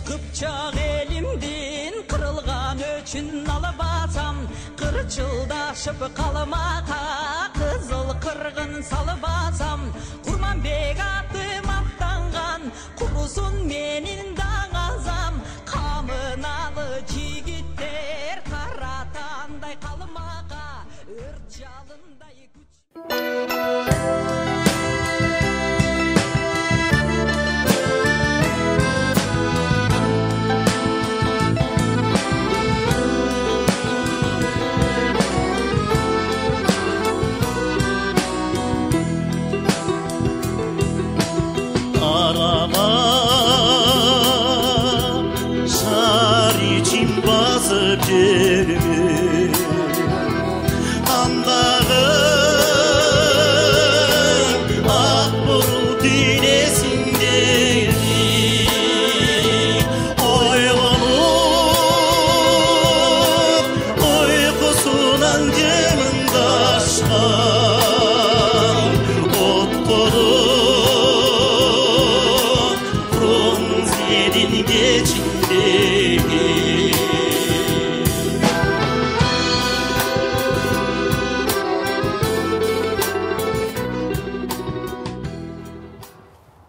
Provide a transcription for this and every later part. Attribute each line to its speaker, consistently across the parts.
Speaker 1: Kıpçak elimdin kırılgan öçün alıp atsam Kırçıldaşıp kalmaka kızıl kırgın salıp atsam Kurmanbek atım attangan kurusun menin dağazam Kamınalı jigitler karatanday kalmaka ört jalınday güç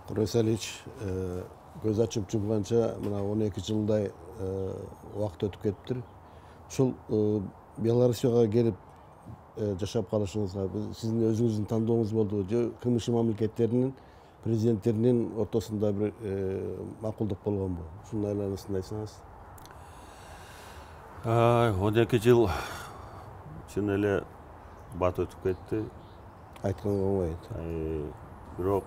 Speaker 2: Kurasaliç göz açıp çumgança mına 12 жылдай вакыт өтүп кетиптир. Ушул Белоруссияга келип жашап калышыңызга сиздин өзүңүздүн тандооңуз болду же кмш мамлекеттеринин президенттеринин ортосунда бир макулдук болгонбу? Ушунун айланасында айтсаңыз.
Speaker 3: 12 жыл чын эле бат өтүп кетти.
Speaker 2: Айтканга болбойт.
Speaker 3: Бирок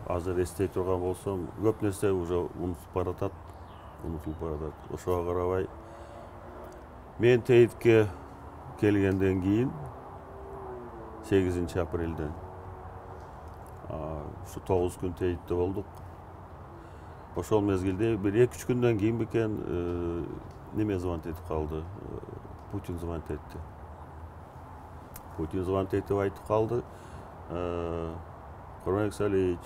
Speaker 3: азыр эстей турган болсом, көп нерсе уже унутулуп баратат. Ошого карабай мен тейитке келгенден кийин 8 апрелден ушу 9 күн тейитте болдук. Ошол мезгилде бир 2-3 күндөн кийин бекен неме звонить этип калды. Путин звонить этти. Путин звонить этип айтып калды. Kurbanbek Salihич,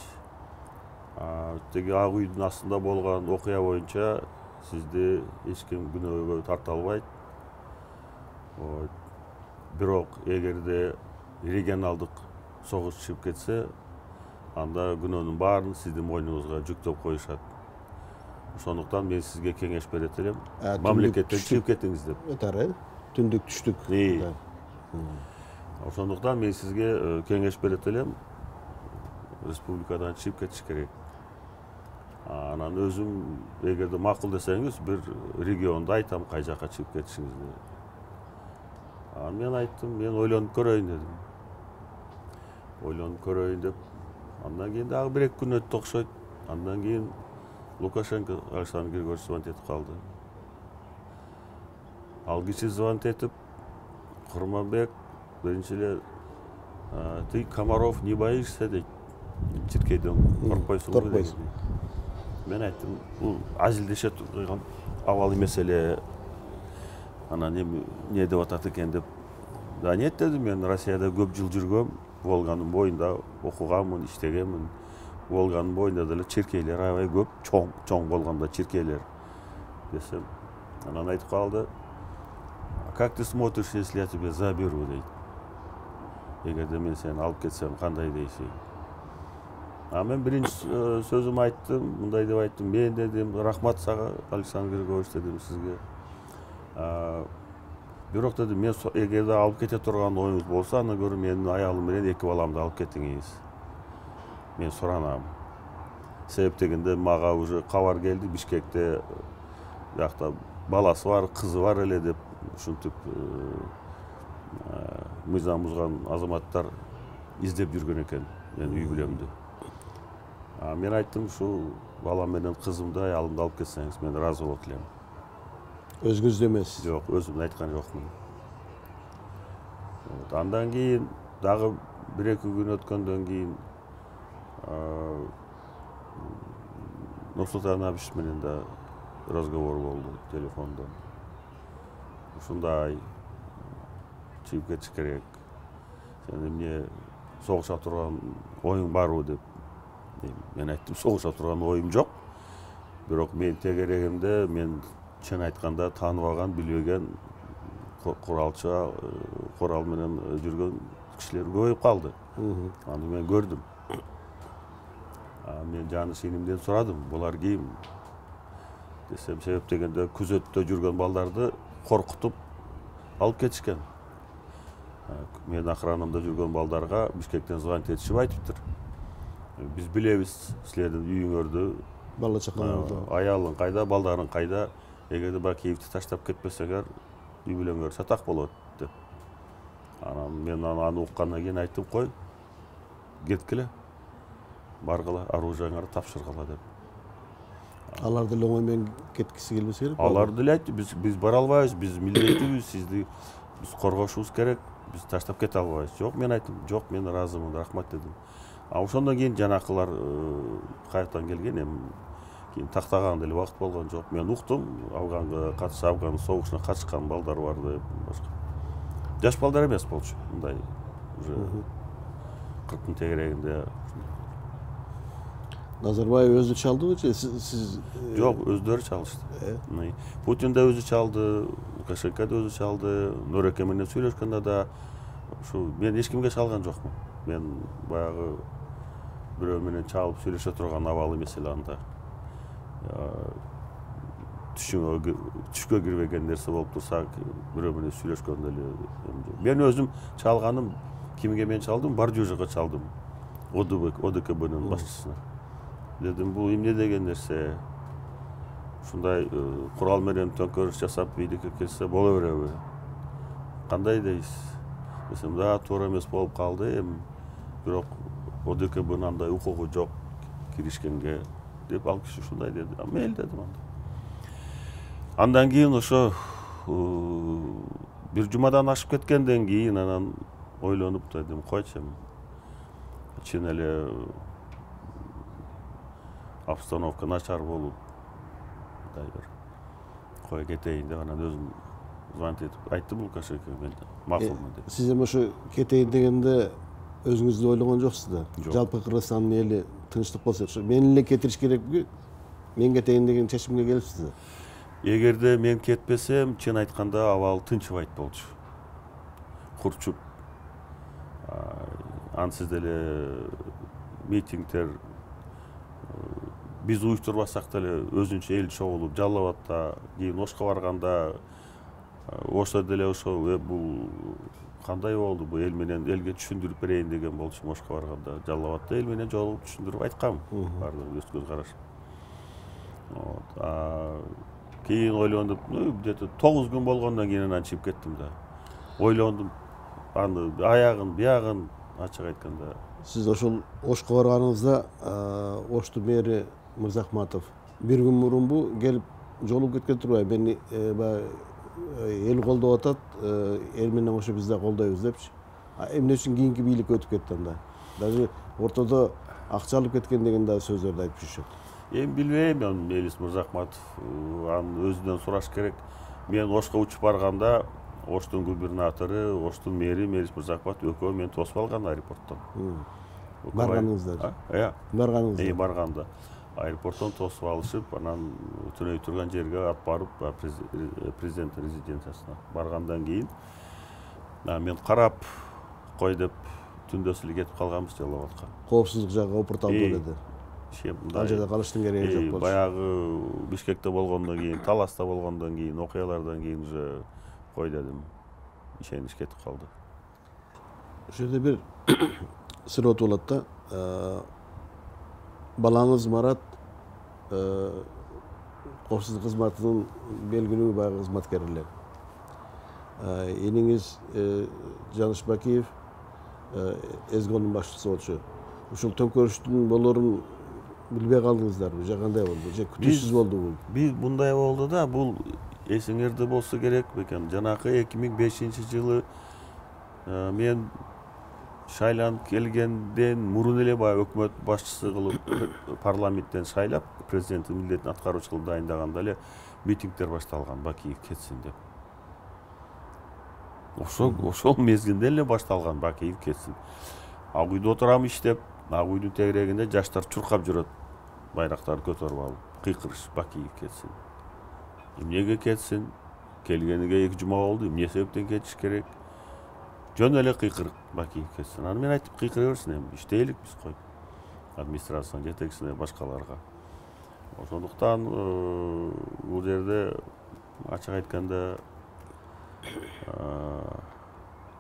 Speaker 3: теги ак үйдүн астында болгон окуя боюнча сизди эч ким күнөөгө тарта албайт. Бирок эгерде регионалдык согуш чыгып кетсе, анда күнөөнүн баарын сиздин мойнуңузга жүктөп коюшат. Ошондуктан мен сизге кеңеш берет элем. Мамлекеттен чыгып кетиңиз деп.
Speaker 2: Өтөр, түндүк түштүк.
Speaker 3: Ошондуктан мен сизге кеңеш берет элем. Республикадан чыгып кетиш керек. Анан өзүм эгерде макул десеңиз бир регионду айтам кай жака чыгып кетишиңизди. Мен айттым, мен ойлонуп көрөйүн дедим. Ойлонуп көрөйүн деп. Андан кийин дагы 1-2 күн өттү окшойт. Андан кийин Лукашенко Александр Григорьевич звонить этип калды. Ал киши звонить этип, Курманбек биринчи эле ты комаров не боишься дейт. Чиркейден коркпойсуңбу дейт. Мен айттым, бул азилдеше турган абал эмес эле. Анан не деп атат экен деп. Да нет дедим, мен Россияда көп жыл жүргөм, Волганын боюнда окуганмын, иштегенмин. Волганын боюнда деле чиркейлер аябай көп, чоң болгондо чиркейлер десем. Анан айтып калды, как ты смотришь, если я тебе заберу дейт. Эгерде мен сени алып кетсем, кандай дейсиң? Мен биринчи сөзүм айттым, мындай деп айттым, мен дедим, рахмат сага, Александр Григорьевич дедим сизге. Бирок дедим, мен эгерде алып кете турган оюңуз болсо, аны көрүп менин аялым менен 2 баламды алып кетиңиз. Мен суранам. Себеп дегенде мага уже кабар келди, Бишкекте жакта баласы бар, кызы бар эле деп ушинтип мыйзам бузган азаматтар издеп жүргөн экен менин үй бүлөмдү. Мен айттым, ушул балам менен кызымды, аялымды алып кетсеңиз, мен ыраазы болот элем.
Speaker 2: Өзүңүздө эмес?
Speaker 3: Жок, өзүм айткан жокмун. Андан кийин дагы 1-2 күн өткөндөн кийин Нурсултан Абишевич менен да разговор болду телефондон. Ушундай чыгып кетиш керек. Сен эмне согуша турган оюң барбы деп. Мен айттым, согуша турган оюм жок. Бирок мен тегерегимде мен чын айтканда таанып алган, билбеген куралчы, курал менен жүргөн кишилер көбөйүп калды. Аны мен көрдүм. Мен жаны сенімден сұрадым, бұлар кийим десем, себеп дегенде күзөттө жүргөн балдарды коркутуп алып кетишкен. Мен охранамда жүргөн балдарга Бишкектен звонить этишип айтыптыр. Биз билебиз силердин үйүңөрдү,
Speaker 2: бала чакаңарды,
Speaker 3: аялың кайда, балдарың кайда, эгерде Бакиевди таштап кетпесеңер, үй бүлөңөр сатак болот деп. Анан мен аны уккандан кийин айттым, кой, кеткиле. Баргыла, оружияңарды тапшыргыла деп.
Speaker 2: алар деле оңой менен кеткиси келбесе керек.
Speaker 3: Алар деле айтты, биз бара албайбыз, биз милдеттүүбүз, сизди биз коргошубуз керек, биз таштап кете албайбыз. Жок, мен айттым, жок, мен ыраазымын, рахмат дедим. Ошондон кийин жанакылар каяктан келген, эми кийин тактаган деле убакыт болгон жок. Мен уктум, Афганга катышып, Афган согушуна катышкан балдар бар деп башка. Жаш балдар эмес болчу, мындай уже 40-тын тегерегинде.
Speaker 2: Назарбаев өзү чалдыбы же сиз?
Speaker 3: Жок, өздөрү чалышты. Путин да өзү чалды, Лукашенко да өзү чалды, Нуреке менен сүйлөшкөндө да ушу мен эч кимге чалган жокмун. Мен баягы бирөө менен чалып сүйлөшө турган абал эмес эле анда. Түшкө кирбеген нерсе болуп турса, бирөө менен сүйлөшкөндө эле. Мен өзүм чалганым, кимге мен чалдым? Бардюжага чалдым. ОДКБнын башчысына. Dedim, bu emне деген нерсе? Ушундай курал менен төңкөрүш жасап бийликке келсе боло береби? Кандай дейсиз? Десем, да, туура эмес болуп калды, эми бирок ОДКБнын андай укугу жок киришкенге деп ал киши ушундай деди. Мейли дедим анда. Андан кийин ошо бир жумадан ашып кеткенден кийин анан ойлонуп дедим, койчу эми. Чын эле обстановка начар болуп, кой кетейин деп анан өзүм звонить этип айттым Лукашенкоге, мен макулмун деп.
Speaker 2: Сиз эми ошо кетейин дегенде өзүңүздү ойлогон жоксуз да? Жалпы Кыргызстандын эли тынчтык болсо, мен эле кетириш керекпи? Мен кетейин деген чечимге келипсиз да?
Speaker 3: Эгерде мен кетпесем, чын айтканда абал тынчыбайт болчу. Курчуп, ансыз деле митингдер биз уюштурбасак деле өзүнчө эл чогулуп, Жалал Абадта, кийин Ошко барганда, Ошто деле ошо бул кандай болду, бул эл менен элге түшүндүрүп берейин деген болчу Ошко барганда. Жалал Абадта эл менен жолугуп түшүндүрүп айткам, бардыгы өз көз караш. Кийин ойлондуп, где-то 9 күн болгондон кийин анан чыгып кеттим да. Ойлондум, аны аягын, биягын ачык айтканда.
Speaker 2: Сиз ошол Ошко барганыңызда Ошту мэри Мырзахматов бир күн мурунбу келип жолугуп кеткен турбайбы? Мени эл колдоп атат, эл менен ошо биз да колдойбуз депчи. Эмне үчүн кийинки бийликке өтүп кетти анда? Даже ортодо акча алып кеткен деген да сөздөрдү айтып жүрүшөт.
Speaker 3: Эми билбейм, Мелис Мырзахматов аны өзүнөн сураш керек. Мен Ошко учуп барганда Оштун губернатору, Оштун мэри Мелис Мырзахматов экөө мени тосуп алган аэропорттон.
Speaker 2: Барганыңызда?
Speaker 3: Барганыңызда. Барганда. Аэропорттон тосуп алышып, анан түнөй турган жерге алып барып, президенттин резиденциясына баргандан кийин мен карап кой деп түндөсү эле кетип калганбыз Жалал Абадка.
Speaker 2: Коопсуздук жагы опурталды деди. Ал жерде калыштын кереги жок болчу.
Speaker 3: Баягы Бишкекте болгондон кийин, Таласта болгондон кийин, окуялардан кийин уже кой дедим, ишенич кетип калды.
Speaker 2: Ошол жерде бир сыр өтүп алат да. Балаңыз Марат коопсуздук кызматынын белгилүү баягы кызматкери эле. Эниңиз Жаныш Бакиев Эзгонун башчысы болчу. Ушул төңкөрүштүн болорун билбей калдыңыздарбы? Же кандай болду? Же күтүүсүз болдубу?
Speaker 3: Бир мындай болду да, бул эсиңерде болсо керек бекен. Жанакы 2005-жылы мен шайланып келгенден мурун эле баягы өкмөт башчысы кылып парламенттен шайлап, президенттин милдетин аткаруучу кылып дайындаганда эле митингдер башталган, Бакиев кетсин деп. Ошол мезгилде эле башталган, Бакиев кетсин. Ак үйдө отурам иштеп, ак үйдүн тегерегинде жаштар чуркап жүрөт, байрактарды көтөрүп алып. кыйкырыш Бакиев кетсин. Эмнеге кетсин? Келгениге 2 жума болду. Эмне себептен кетиш керек? Жөн эле кыйкырык Бакиев кетсин. Аны мен айтып кыйкыра берсин, эми иштейлик биз кой. Администрациянын жетекчисине, башкаларга. Ошондуктан бул жерде ачык айтканда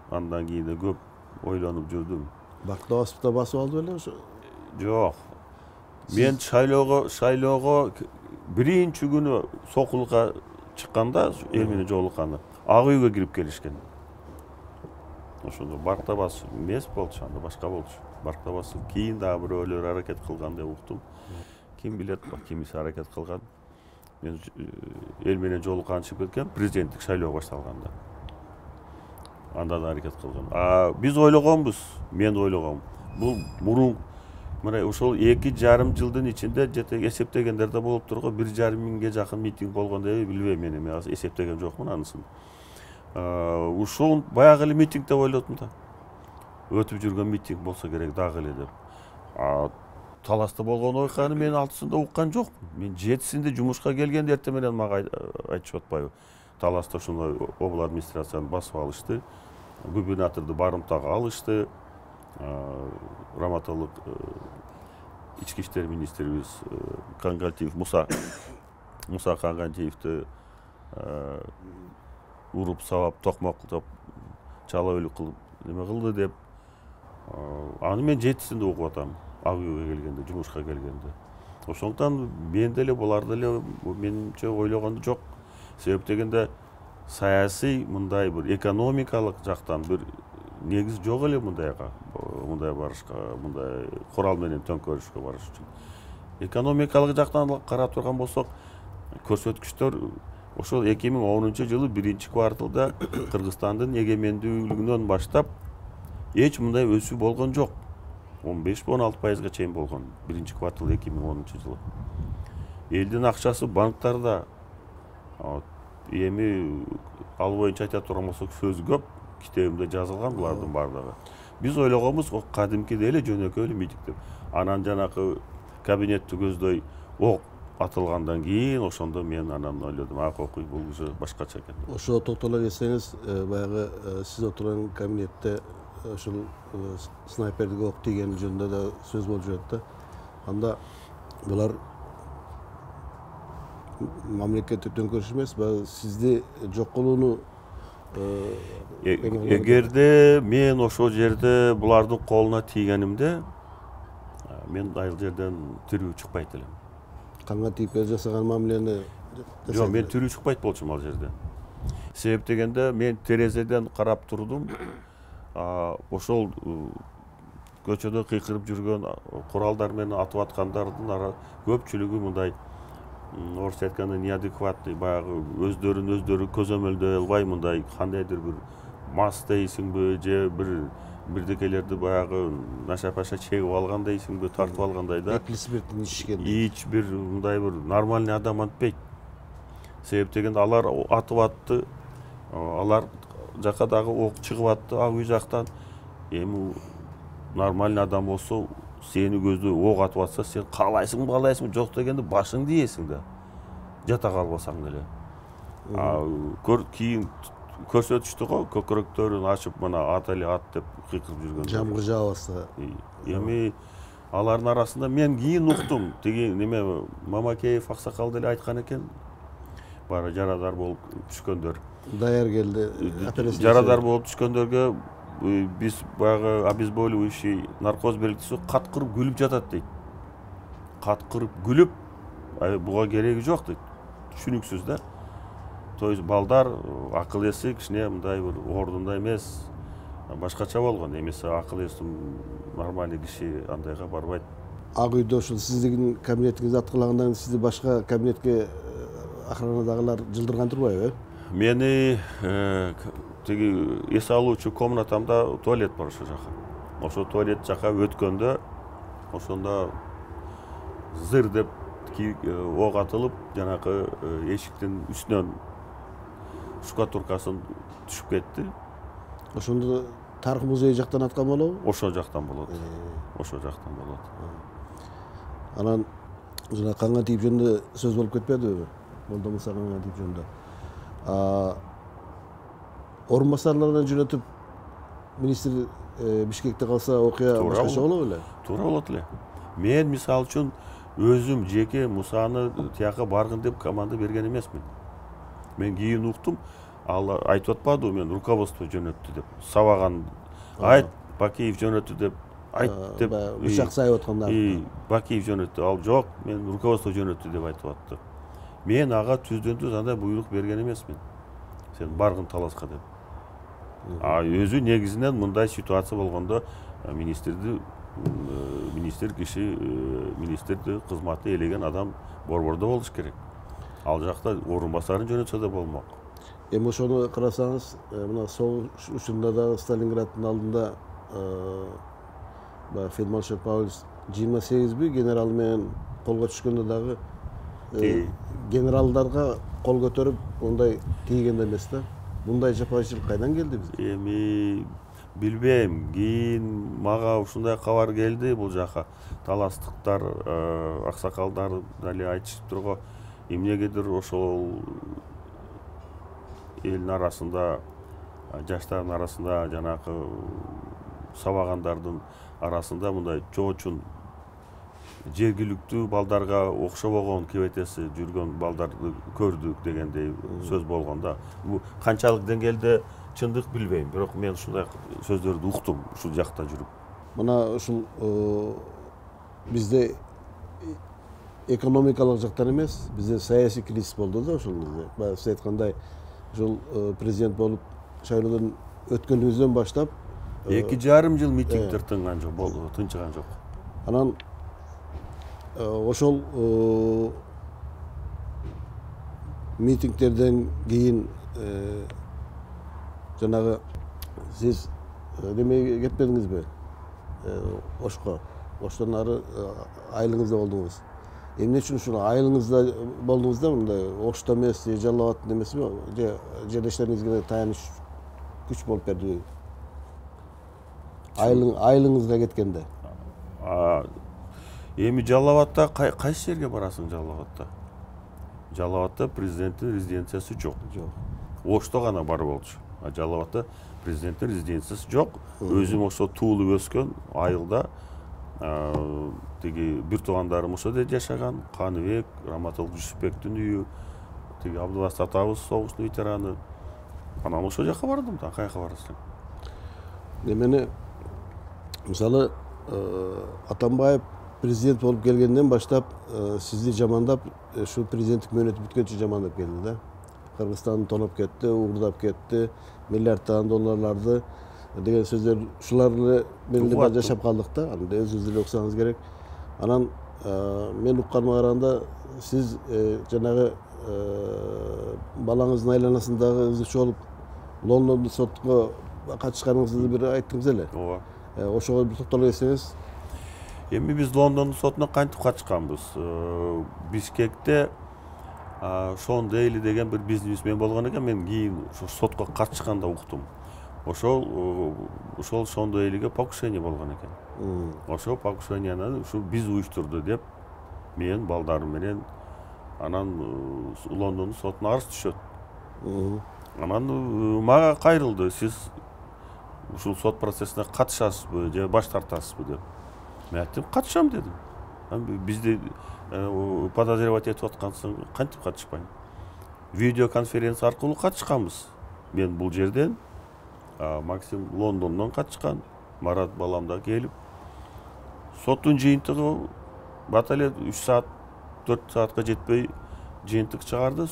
Speaker 3: андан кийин да көп ойлонуп жүрдүм.
Speaker 2: Бактыбасовда басып алды беле ошо?
Speaker 3: Жок. Мен шайлоого биринчи күнү сокулукка чыкканда, эл менен жолукканда, ак үйгө кирип келишкен. Ошондо Бактыбасов эмес болчу, анда башка болчу. Бактыбасов кийин дагы бирөөлөр аракет кылган деп уктум. Ким билет, кимиси аракет кылган. Мен эл менен жолуккан чыгып кеткен, президенттик шайлоо башталганда. Анда да аракет кылган. Биз ойлогонбуз, мен ойлогом. Бул мурун мына ошол 2,5 жылдын ичинде эсептегендер да болуп турго 1,5 миңге жакын митинг болгон деп билбейм, мен азыр эсептеген жокмун анысын. Ушул баягы эле митинг деп ойлодум да. Өтүп жүргөн митинг болсо керек дагы эле деп. Таласта болгон окуяны мен 6-сында уккан жокмун. Мен 7-синде жумушка келгенде эртең менен мага айтышып атпайбы. Таласта ошондой обл администрацияны басып алышты. Губернаторду барымтага алышты. Раматылык ички иштер министрибиз Кангатиев Муса Кангатиевди уруп сабап, токмоктоп, чала өлүк кылып неме кылды деп. Аны мен 7-синде угуп атам. Ак үйгө келгенде, жумушка келгенде. Ошондуктан мен деле булар деле менимче ойлогондо жок. Себеп дегенде саясий мындай бир экономикалык жактан бир негиз жок эле мындайга барышка, мындай курал менен төңкөрүшкө барыш үчүн. Экономикалык жактан карап турган болсок, көрсөткүчтөр ошол 2010-жылы 1-кварталда Кыргызстандын эгемендүүлүгүнөн баштап эч мындай өсүү болгон жок. 15-16%га чейин болгон 1-квартал 2010-жылы. Элдин акчасы банктарда. Эми ал боюнча айта турган болсок сөз көп, китебимде жазылган булардын бардыгы. Биз ойлогонбуз кадимкидей эле жөнөкөй эле митинг деп. Анан жанакы кабинетти көздөй ок атылгандан кийин ошондо мен анан ойлодум, окуй бул уже башкача экен.
Speaker 2: Ошо токтоло кетсеңиз, баягы сиз отурган кабинетте ошол снайпердик ок тийгени жөнүндө да сөз болуп жүрөт да. Анда булар мамлекеттик төңкөрүш эмес, сизди жок кылууну
Speaker 3: эгерде мен ошол жерде булардын колуна тийгенимде, мен айыл жерден тирүү чыкпайт элем.
Speaker 2: Кангатиевге жасаган мамилени
Speaker 3: жок, мен тирүү чыкпайт болчумун ал жерде. Себеп дегенде мен терезеден карап турдум. Ошол көчөдө кыйкырып жүргөн куралдар менен атып аткандардын көпчүлүгү мындай орусча айтканда неадекватный, баягы өздөрүн көзөмөлдөй албай мындай кандайдыр бир мас дейсиңби, же бирдекелерди баягы наша-паша чегип алган дейсиңби, тартып алгандай да.
Speaker 2: Спирттин ичишкен.
Speaker 3: Эч бир мындай бир нормальный адам антпейт. Себеп дегенде алар атып атты, алар жака дагы ок чыгып атты ак үй жактан. Эми нормальный адам болсо, сени көздөй ок атып атса, сен каалайсыңбы, жок дегенде башыңды ийесиң да. Жата калбасаң деле. Кийин көрсөтүштү го, көкүрөктөрүн ачып мына ат эле ат деп кыйкырып жүргөн.
Speaker 2: Жамгыр жаабаса.
Speaker 3: Эми алардын арасында мен кийин уктум. Тиги неме Мамакеев аксакал деле айткан экен. Бара жарадар болуп түшкөндөр.
Speaker 2: Даяр келди.
Speaker 3: Жарадар болуп түшкөндөргө биз баягы обезболивающий наркоз берилсе каткырып күлүп жатат дейт. Каткырып күлүп, буга кереги жок дейт. Түшүнүксүз да. То есть балдар акыл эси кичине мындай бир ордунда эмес, башкача болгон. Эмесе акыл эси нормальный киши андайга барбайт.
Speaker 2: Ак үйдө ушул сиздин кабинетиңизди аткылагандан сизди башка кабинетке охранадагылар жылдырган турбайбы?
Speaker 3: Мени тиги эс алуучу комнатамда туалет бар ошол жака. Ошол туалет жака өткөндө ошондо зыр деп ок атылып, жанакы эшиктин үстүнөн штукатуркасын түшүп кетти.
Speaker 2: Ошондо тарых музей жактан аткан болобу?
Speaker 3: Ошол жактан болот. Ошол жактан болот.
Speaker 2: Анан жана Каңга тийип жөнүндө сөз болуп кетпедиби? Молдо Муса Каңга тийип жөнүндө. Орун басарларынан жөнөтүп министр Бишкекте калса окуя башкача болобу эле?
Speaker 3: Туура болот эле. Мен мисалы үчүн өзүм жеке Мусаны тияка баргын деп команда берген эмесмин. Мен кийин уктум, ал айтып атпадыбы мен руководство жөнөттү деп. Сабаган айт, Бакиев жөнөттү деп айт деп.
Speaker 2: Бычак сайып атканда.
Speaker 3: Бакиев жөнөттү. Ал жок, мен руководство жөнөттү деп айтып атты. Мен ага түздөн-түз андай буйрук берген эмесмин. Сен баргын таласка деп. Өзү негизинен мындай ситуация болгондо министрди министрди кызматы элеген адам борбордо болуш керек. Ал жакта орун басарын жөнөтсө да болмок.
Speaker 2: Эми ошону карасаңыз, мына согуш учурунда дагы Сталинграддын алдында фельдмаршал Паулюс 28 генерал менен колго түшкөндө дагы генералдарга кол көтөрүп мындай тийген да эмес да. Мындай жапайычылык кайдан келди бизге?
Speaker 3: Эми билбейм, кийин мага ушундай кабар келди бул жака. Таластыктар, аксакалдар дале айтышыптыр го. Эмнегедир ошол элдин арасында, жаштардын арасында, жанакы сабагандардын арасында мындай чоочун жергиликтүү балдарга окшобогон кебетеси жүргөн балдарды көрдүк дегендей сөз болгон да. Бул канчалык деңгээлде чындык билбейм, бирок мен ушундай сөздөрдү уктум ушул жакта жүрүп.
Speaker 2: Мына ушул бизде экономикалык жактан эмес, бизде саясий кризис болду да ошол кезде. Баягы сиз айткандай, ушул президент болуп шайлоодон өткөнүбүздөн баштап
Speaker 3: 2,5 жыл митингдер тынган жок, болду, тынчыган жок.
Speaker 2: Анан ошол митингтерден кийин жанагы сиз немеге кетпедиңизби? Ошко. Оштон ары айылыңызда болдуңуз. Эмне үчүн ушул айылыңызда болдуңуз да, мындай Ошто эмес, Жалал Абад эмесби? Же жерлештериңизге таяныч күч болуп бердиби? Айылыңызга кеткенде.
Speaker 3: Эми Жалал Абадта кайсы жерге барасың Жалал Абадта? Жалал Абадта президенттин резиденциясы жок. Ошто гана бар болчу. Жалал Абадта президенттин резиденциясы жок. Өзүм ошо туулуп өскөн айылда тиги бир туугандарым ошол жерде жашаган. Каныбек, Раматыл Жүсүпбектин үйү, тиги Абдулбасыт атабыз согуштун ветераны. Анан ошол жака бардым да, каяка барасың?
Speaker 2: Эмени мисалы Атамбаев президент болуп келгенден баштап сизди жамандап, ушу президенттик мөөнөтү бүткөнчө жамандап келди да. Кыргызстан тоноп кетти, уурдап кетти, миллиарддаган долларларды деген сөздөр ушулар менен да жашап калдык да. Анда өзүңүз деле уксаңыз керек. Анан мен укканыма караганда сиз жанагы балаңыздын айланасындагы ызычы болуп Лондондо сотко катышканыңызды бир айттыңыз эле.
Speaker 3: Ооба.
Speaker 2: Ошого бир токтоло кетсеңиз.
Speaker 3: Эми биз Лондондун сотуна кантип катышканбыз? Бишкекте Шон Дейли деген бир бизнесмен болгон экен, мен кийин сотко катышканда уктум. Ошол Шон Дейлиге покушение болгон экен. Ошол покушенияны ушу биз уюштурду деп мен балдарым менен анан Лондондун сотуна арыз түшөт. Анан мага кайрылды, сиз ушул сот процессине катышасызбы же баш тартасызбы деп. Мен айттым, катышам дедим. Бизди подозревать этип аткансың, кантип катышпайм? Видеоконференция аркылуу катышканбыз. Мен бул жерден, Максим Лондондон катышкан, Марат балам да келип. Соттун жыйынтыгы бата эле 3 саат, 4 саатка жетпей жыйынтык чыгарды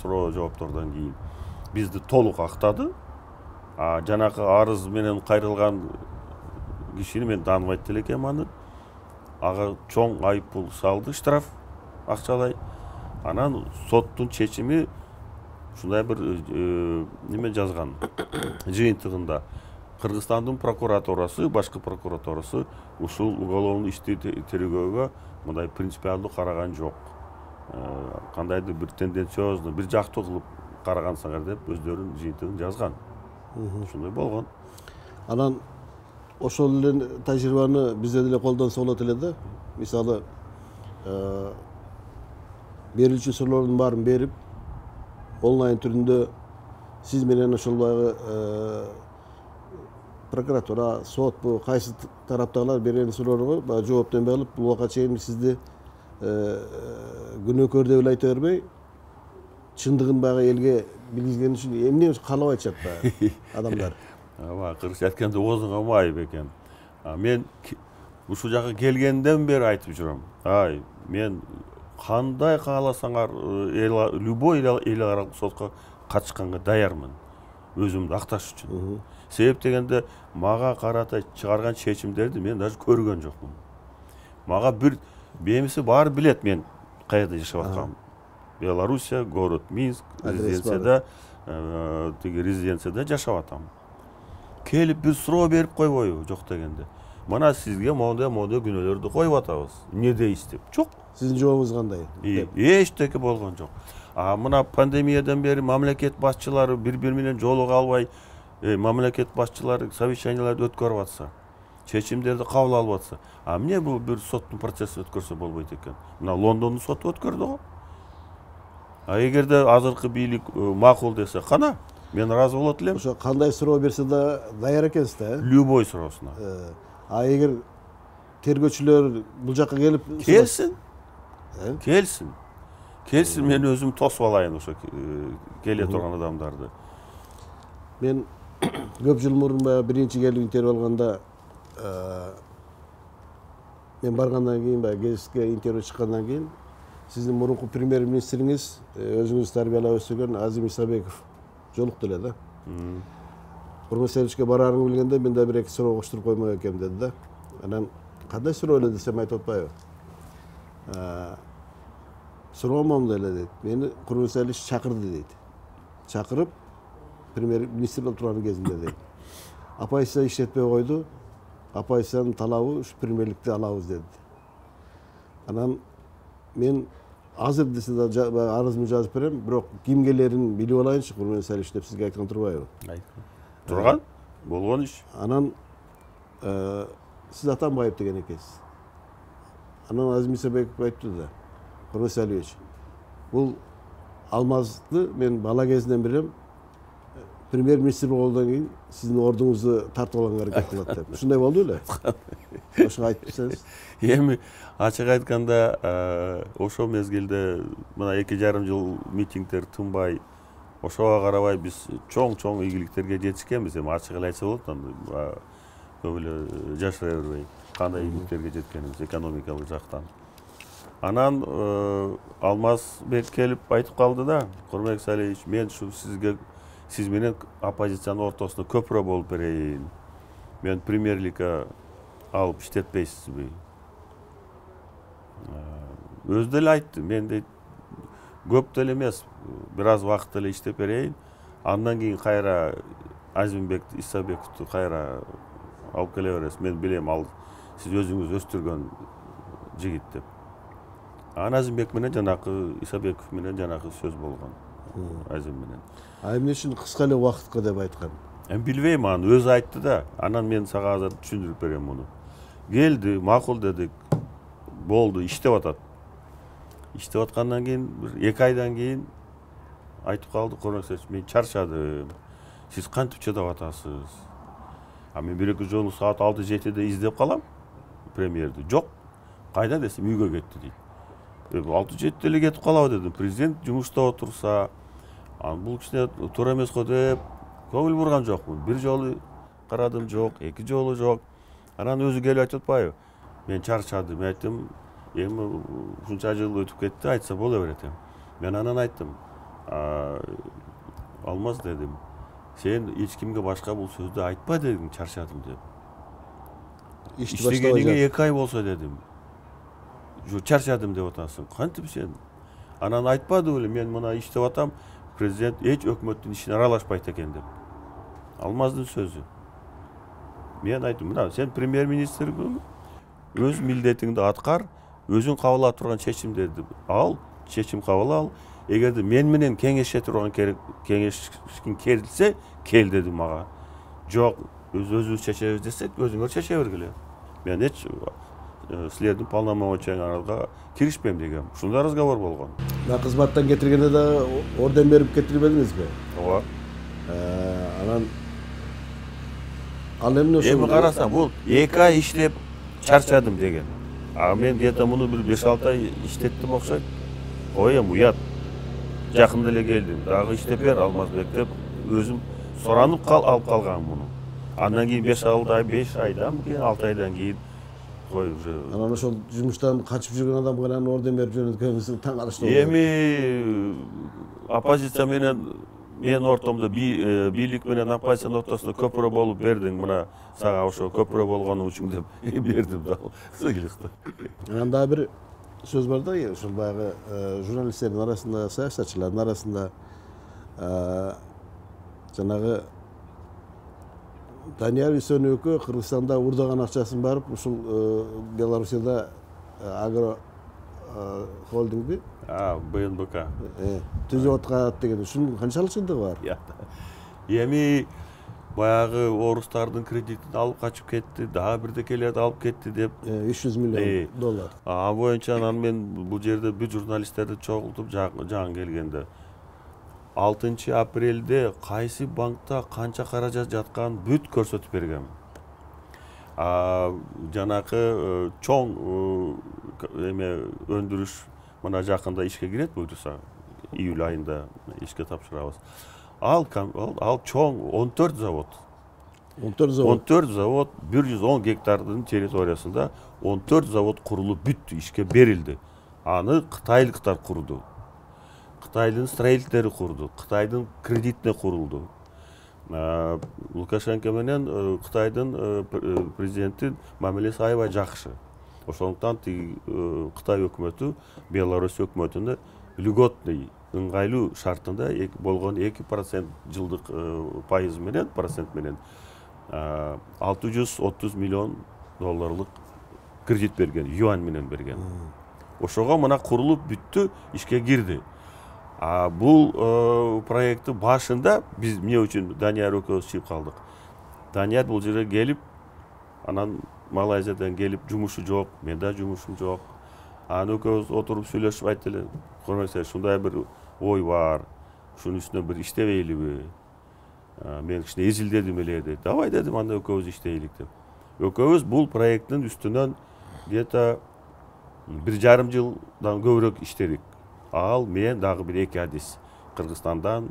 Speaker 3: суроо жооптордон кийин. Бизди толук актады. Жанакы арыз менен кайрылган кишини мен тааныбайт деле экенмин аны. Ага чоң айыппул салды, штраф акчалай. Анан соттун чечими ушундай бир неме жазган жыйынтыгында. Кыргызстандын прокуратурасы, башкы прокуратурасы ушул уголовный ишти тергөөгө мындай принципиалдуу караган жок. Кандайдыр бир тенденциозно, бир жактуу кылып карагансыңар деп өздөрүнүн жыйынтыгын жазган. Ушундай болгон.
Speaker 2: Анан ошол эле тажрыйбаны бизде деле колдонсо болот эле да. Мисалы берилүүчү суроолордун баарын берип, онлайн түрүндө сиз менен ошол баягы прокуратура, сот бу кайсы тараптагылар берген суроолорго баягы жооп бербей калып, бул убакка чейин сизди күнөөкөр деп эле айта бербей, чындыгын баягы элге билгизген үчүн эмне каалап айтышат баягы адамдар?
Speaker 3: Кыргызча айтканда оозуңа май бекен. Мен ушул жака келгенден бери айтып жүрөм. Мен кандай кааласаңар любой эл аралык сотко катышканга даярмын. Өзүмдү акташ үчүн. Себеп дегенде мага карата чыгарган чечимдерди мен даже көргөн жокмун. Мага бир бемиси баары билет мен каерде жашап атканымды. Белоруссия, город Минск, резиденцияда жашап атам. Келип бир суроо берип койбойбу жок дегенде. Мына сизге мондай күнөөлөрдү коюп атабыз. Эмне дейсиз деп. Жок.
Speaker 2: Сиздин жообуңуз кандай?
Speaker 3: Эчтеке болгон жок. Мына пандемиядан бери мамлекет башчылары бири менен жолуга албай, мамлекет башчылары совещанияларды өткөрүп атса, чечимдерди кабыл алып атса, эмне бул бир соттун процесси өткөрсө болбойт экен? Мына Лондондун соту өткөрдү го. Эгерде азыркы бийлик макул десе, кана мен ыраазы болот элем.
Speaker 2: Ошо кандай суроо берсе да даяр экенсиз да?
Speaker 3: Любой суроосуна.
Speaker 2: Эгер тергөөчүлөр бул жака келип
Speaker 3: келсин. Келсин, мен өзүм тосуп алайын ошо келе турган адамдарды.
Speaker 2: Мен көп жыл мурун баягы биринчи келип интервью алганда, мен баргандан кийин баягы гезитке интервью чыккандан кийин сиздин мурунку премьер-министриңиз өзүңүз тарбиялап өстүргөн Азим Исабеков жолукту эле да. Курманселичке бараарыңды билгенде мен да бир эки суроо коштуруп коймок экем деди да. Анан кандай суроо эле десем айтып атпайбы? Суроо момундай эле дейт. Мени Курманселич чакырды дейт. Чакырып премьер-министр болуп турган кезинде дейт. Оппозиция иштетпей койду. Оппозициянын талабы ушу премьерликти алабыз деди. Анан мен азыр десе да арызымды жазып берем, бирок ким келерин билип алайынчы Курманселич деп сизге айткан турбайбы?
Speaker 3: Турган, болгон иш.
Speaker 2: Анан сиз атанбайбы деген экенсиз. Анан Азим Исабеков айтты да, Курманселич, бул алмазды мен бала кезинен билем, премьер-министр болгондон кийин сиздин ордуңузду тартып алганга аракет кылат деп. Ушундай болду беле? Ошого айтып берсеңиз.
Speaker 3: Эми ачык айтканда, ошол мезгилде мына 2,5 жыл митингдер тынбай, ошого карабай биз чоң ийгиликтерге жетишкенбиз. Эми ачык эле айтса болот, көп эле жашыра бербей кандай ийгиликтерге жеткенибиз экономикалык жактан. Анан Алмазбек келип айтып калды да, Курманбек Салиевич, мен ушу сиз менен оппозициянын ортосунда көпүрө болуп берейин. Мен премьерликке алып иштетпейсизби? Өзү деле айтты, мен дейт көп деле эмес, бир аз убакыт эле иштеп берейин. Андан кийин кайра Азимбек Исабековду кайра алып келе бересиз. Мен билем, ал сиз өзүңүз өстүргөн жигит деп. Анан Азимбек менен жанакы Исабеков менен жанакы сөз болгон. Азим менен.
Speaker 2: Эмне үчүн кыска эле убакытка деп айткан?
Speaker 3: Мен билбейм, аны өзү айтты да. Анан мен сага азыр түшүндүрүп берем муну. Келди, макул дедик. Болду, иштеп атат. Иштеп аткандан кийин бир 2 айдан кийин айтып калды, Курманбек, мен чарчадым. Сиз кантип чыдап атасыз? Мен 1-2 жолу саат 6-7-де издеп калам премьерди. Жок. Кайда десем, үйгө кетти дейт. 6-7 эле кетип калабы дедим. Президент жумушта отурса, бул кичине туура эмес го деп көңүл бурган жокмун. 1 жолу карадым, жок, 2 жолу жок. Анан өзү келип айтып атпайбы? Мен чарчадым, айттым, эми ушунча жыл өтүп кетти, айтса боло берет эми. Мен анан айттым, Алмаз дедим, сен эч кимге башка бул сөздү айтпа дедим, чарчадым деп. Иштегениңе 2 ай болсо дедим. Чарчадым деп атасың. Кантип сен? Анан айтпады беле, мен мына иштеп атам, президент эч өкмөттүн ишине аралашпайт экен деп. Алмаздын сөзү. Мен айттым, мына сен премьер-министрсиң, өз милдетиңди аткар, өзүң кабыл алып турган чечимдерди ал, чечим кабыл ал. Эгерде мен менен кеңеше турган кеңешкин келсе, кел деди мага. Жок, өзүбүз чечебиз десек, өзүңөр чече бергиле. Мен эч силердин полномочияңарга киришпейм деген. Ушундай разговор болгон.
Speaker 2: Кызматтан кетиргенде да орден берип кетирбедиңизби?
Speaker 3: Ооба.
Speaker 2: Анан ал эмне ошо?
Speaker 3: Эми карасам, бул 2 ай иштеп чарчадым деген. Мен где-то муну бир 5-6 ай иштеттим окшойт. Коем уят. Жакында эле келдим. Дагы иштеп бер Алмазбек деп өзүм соранып алып калгам муну. Андан кийин 5 айдан кийин 6 айдан кийин кой уже.
Speaker 2: Анан ошол жумуштан качып жүргөн адамга анан орден берип жөнөткөнүңүз таң калыштуу.
Speaker 3: Эми оппозиция менен мен ортомдо бийлик менен оппозициянын ортосунда көпүрө болуп бердиң, мына сага ошо көпүрө болгону үчүн деп бердим да. Сыйлыкты.
Speaker 2: Анан дагы бир сөз бар да, ошол баягы журналисттердин арасында, саясатчылардын арасында жанагы Данияр Үсөнөкө Кыргызстанда урдаган акчасын барып ушул Белоруссияда агро холдингди
Speaker 3: БНБК
Speaker 2: түзүп аткат деген. Ушунун канчалык чындыгы бар?
Speaker 3: Эми баягы орустардын кредитин алып качып кетти, дагы бирде келет алып кетти деп
Speaker 2: 300 миллион доллар.
Speaker 3: А боюнча анан мен бул жерде бүт журналисттерди чогултуп жаңы келгенде 6 апрелде кайсы банкта канча каражат жатканын бүт көрсөтүп бергем. Жанакы чоң эме өндүрүш мына жакында ишке кирет буйруса, июль айында ишке тапшырабыз. Ал чоң 14 завод. 14 завод 110 гектардын территориясында 14 завод курулуп бүттү, ишке берилди. Аны кытайлыктар курду. Кытайдын строительдери курду, Кытайдын кредитине курулду. Лукашенко менен Кытайдын президенти мамилеси аябай жакшы. Ошондуктан Кытай өкмөтү Беларусь өкмөтүнө льготный ыңгайлуу шартында болгон 2% жылдык пайыз менен, процент менен 630 миллион долларлык кредит берген, юань менен берген. Ошого мына курулуп бүттү, ишке кирди. Бул проекти башында биз эмне үчүн Данияр экөөбүз чыгып калдык. Данияр бул жерге келип, анан Малайзиядан келип жумушу жок, менде жумушум жок. Анан экөөбүз отуруп сүйлөшүп айттылы, көрмөсө ушундай бир ой бар, ушунун үстүнө бир иштебейлиби? Мен кичине эзилдедим эле дейт. Давай дедим, анда экөөбүз иштейлик деп. Экөөбүз бул проекттин үстүнөн где-то 1,5 жылдан көбүрөөк иштедик. Ал мен дагы бир 2 адис Кыргызстандан,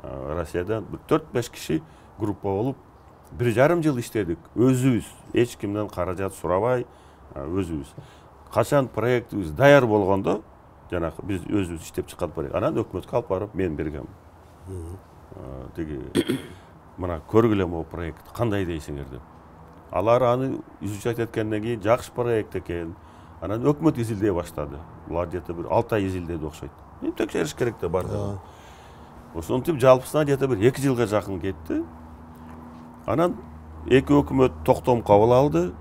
Speaker 3: Россиядан 4-5 киши группа болуп 1,5 жыл иштедик. Өзүбүз, эч кимден каражат сурабай, өзүбүз. Качан проектибиз даяр болгондо, жанагы биз өзүбүз иштеп чыккан проект. Анан өкмөткө алып барып мен бергем. Тиги мына көргүлө могу проект кандай дейсиңер деп. Алар аны изучать эткенден кийин жакшы проект экен. Анан өкмөт изилдей баштады. Булар где-то бир 6 ай изилдеди окшойт. Текшериш керек да бар. Ошентип жалпысынан где-то бир 2 жылга жакын кетти. Анан эки өкмөт токтом кабыл алды.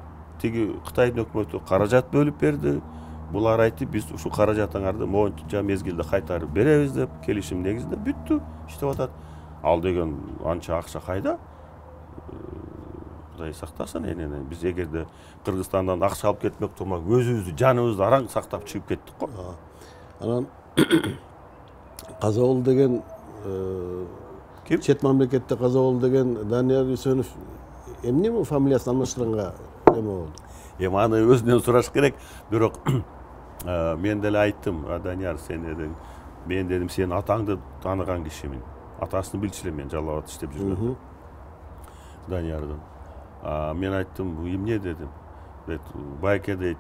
Speaker 3: Тиги Кытайдын өкмөтү каражат бөлүп берди. Булар айтты, биз ушу каражатыңарды моунча мезгилде кайтарып беребиз деп, келишим негизинде бүттү, иштеп атат. Ал деген анча акча кайда? Кудай сактасын энени. Биз эгерде Кыргызстандан акча алып кетмек турмак, өзүбүздү, жаныбызды араң сактап чыгып кеттик го.
Speaker 2: Анан каза болду деген чет мамлекетте каза болду деген Данияр Үсөнов эмне бул фамилиясын алмаштырганга эме болду?
Speaker 3: Эми аны өзүнөн сураш керек. Бирок мен деле айттым, Данияр сен дедим, мен дедим сен атаңды тааныган кишимин. Атасын билчү элем мен Жалал Абадта иштеп жүргөндө. Даниярдын. Мен айттым, эмне дедим. Байке дейт,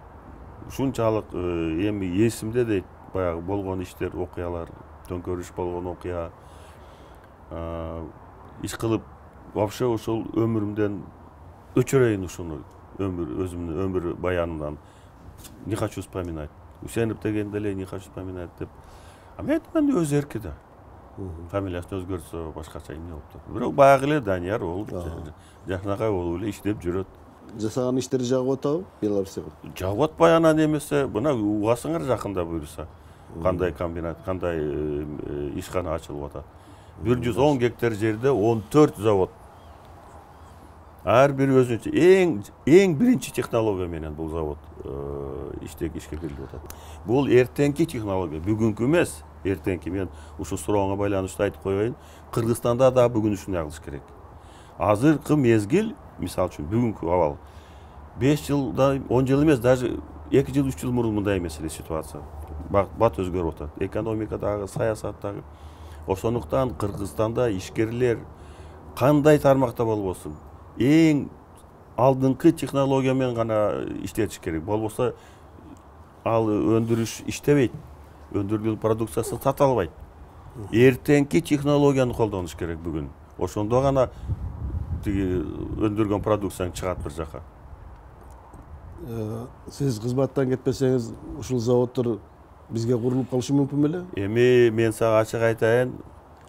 Speaker 3: ушунчалык эми эсимде дейт, баягы болгон иштер, окуялар, төңкөрүш болгон окуя. Иш кылып, вообще ошол өмүрүмдөн өчөрөйүн ушуну, өзүмдүн өмүр баянынан. Не хочу вспоминать. Үсенов деген деле не хочу вспоминать деп. Мен өз эрки да. Фамилиясын өзгөртсө башкача эмне болуптур. Бирок баягы эле Данияр болуп, жакынакай болуп эле иштеп жүрөт.
Speaker 2: Жасаган иштери жагып атабы Беларусьга?
Speaker 3: Жагып атпай анан эмесе, мына угасыңар жакында буйруса. Кандай комбинат, кандай ишкана ачылып атат. 110 гектар жерде 14 завод. Ар бир өзүнчө эң биринчи технология менен бул завод ишке кирилип атат. Бул эртеңки технология, бүгүнкү эмес, эртеңки. Мен ушул сурооңо байланыштуу айтып коеюн. Кыргызстанда да бүгүн ушуну кылыш керек. Азыркы мезгил, мисалы үчүн бүгүнкү абал 5 жылда 10 жыл эмес, даже 2 жыл 3 жыл мурун мындай эмес эле ситуация. Бат өзгөрүп атат. Экономикадагы, саясаттагы. Ошондуктан Кыргызстанда ишкерлер кандай тармакта болбосун, эң алдыңкы технология менен гана иштетиш керек. Болбосо ал өндүрүш иштебейт. Өндүрүлгөн продукциясын сата албайт. Эртеңки технологияны колдонуш керек бүгүн. Ошондо гана тиги өндүргөн продукцияң чыгат бир жака.
Speaker 2: Сиз кызматтан кетпесеңиз, ушул заводдор бизге курулуп калышы мүмкүн беле?
Speaker 3: Эми мен сага ачык айтайын,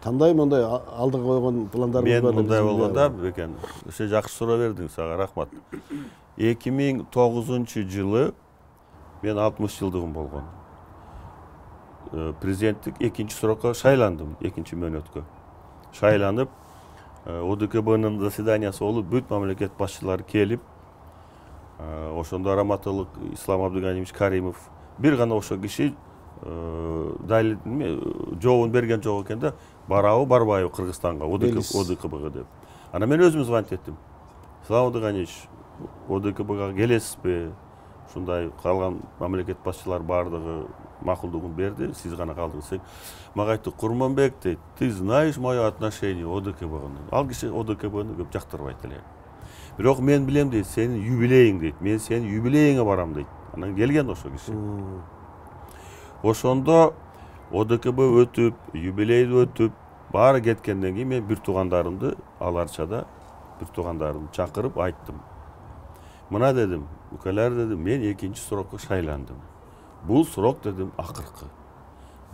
Speaker 2: Кандай мындай алдыга койгон пландарыңыз бар?
Speaker 3: мен мындай болгондо бекен, ошо жакшы суроо бердиң, сага рахмат. 2009 жылы мен 60 жылдыгым болгон. Президенттик экинчи срокко шайландым, экинчи мөөнөткө. Шайланып, ОДКБнын заседаниясы болуп, бүт мамлекет башчылары келип, ошондо Раматылык Ислам Абдыганимович Каримов бир гана ошо киши жообун берген жок экен да, барабы барбайбы Кыргызстанга, ОДКБга деп. Ана мен өзүм звонить эттим. Ислам Абдыганимович, ОДКБга келесизби? Ушундай калган мамлекет башчылар бардыгы макулдугун берди, сиз гана калдыңыз. Мага айтты, Курманбек дейт, ты знаешь мое отношение ОДКБга? Ал киши ОДКБны көп жактырбайт эле. Бирок мен билем дейт, сенин юбилейиң дейт, мен сенин юбилейиңе барам дейт. Анан келген ошо киши. Ошондо ОДКБ өтүп, юбилей өтүп, баары кеткенден кийин мен бир туугандарымды Аларчада бир туугандарымды чакырып айттым. Мына дедим, укалар дедим, мен экинчи срокко шайландым. Бул срок дедим акыркы.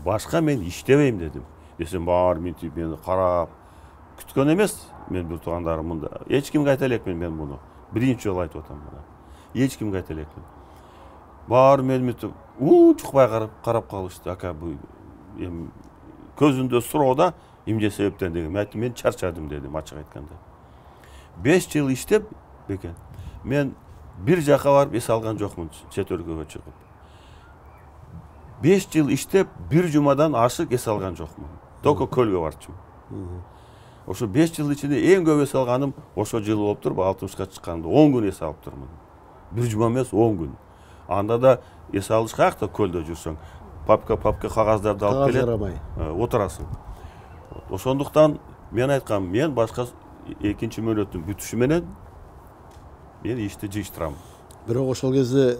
Speaker 3: Башка мен иштебейм дедим. Десем баары мынтип мени карап күткөн эмес. Мен бир туугандарым мында. Эч кимге айта элекмин мен муну. Биринчи жолу айтып атам мына. Эч кимге айта элекмин. Баары мени мынтип чукпай карап калышты. Ака бу эми көзүндө суроо эмне себептен деген. Мен айттым, мен чарчадым дедим, ачык айтканда. 5 жыл иштеп бекен. Мен бир жака барып эс алган жокмун чет өлкөгө чыгып. 5 жыл иштеп, бир жумадан ашык эс алган жокмун. Только көлгө барчумун. Ошо 5 жыл ичинде эң көп эс алганым ошо жыл болуп туруп, 60ка чыкканда 10 күн эс алып турмун. Бир жума эмес, 10 күн. Анда да эс алыш каякта көлдө жүрсөң, папка кагаздарды алып келет, отурасың. Ошондуктан мен айткам, мен башка экинчи мөөнөттүн бүтүшү менен мен ишти жыйыштырам.
Speaker 2: Бирок ошол кезде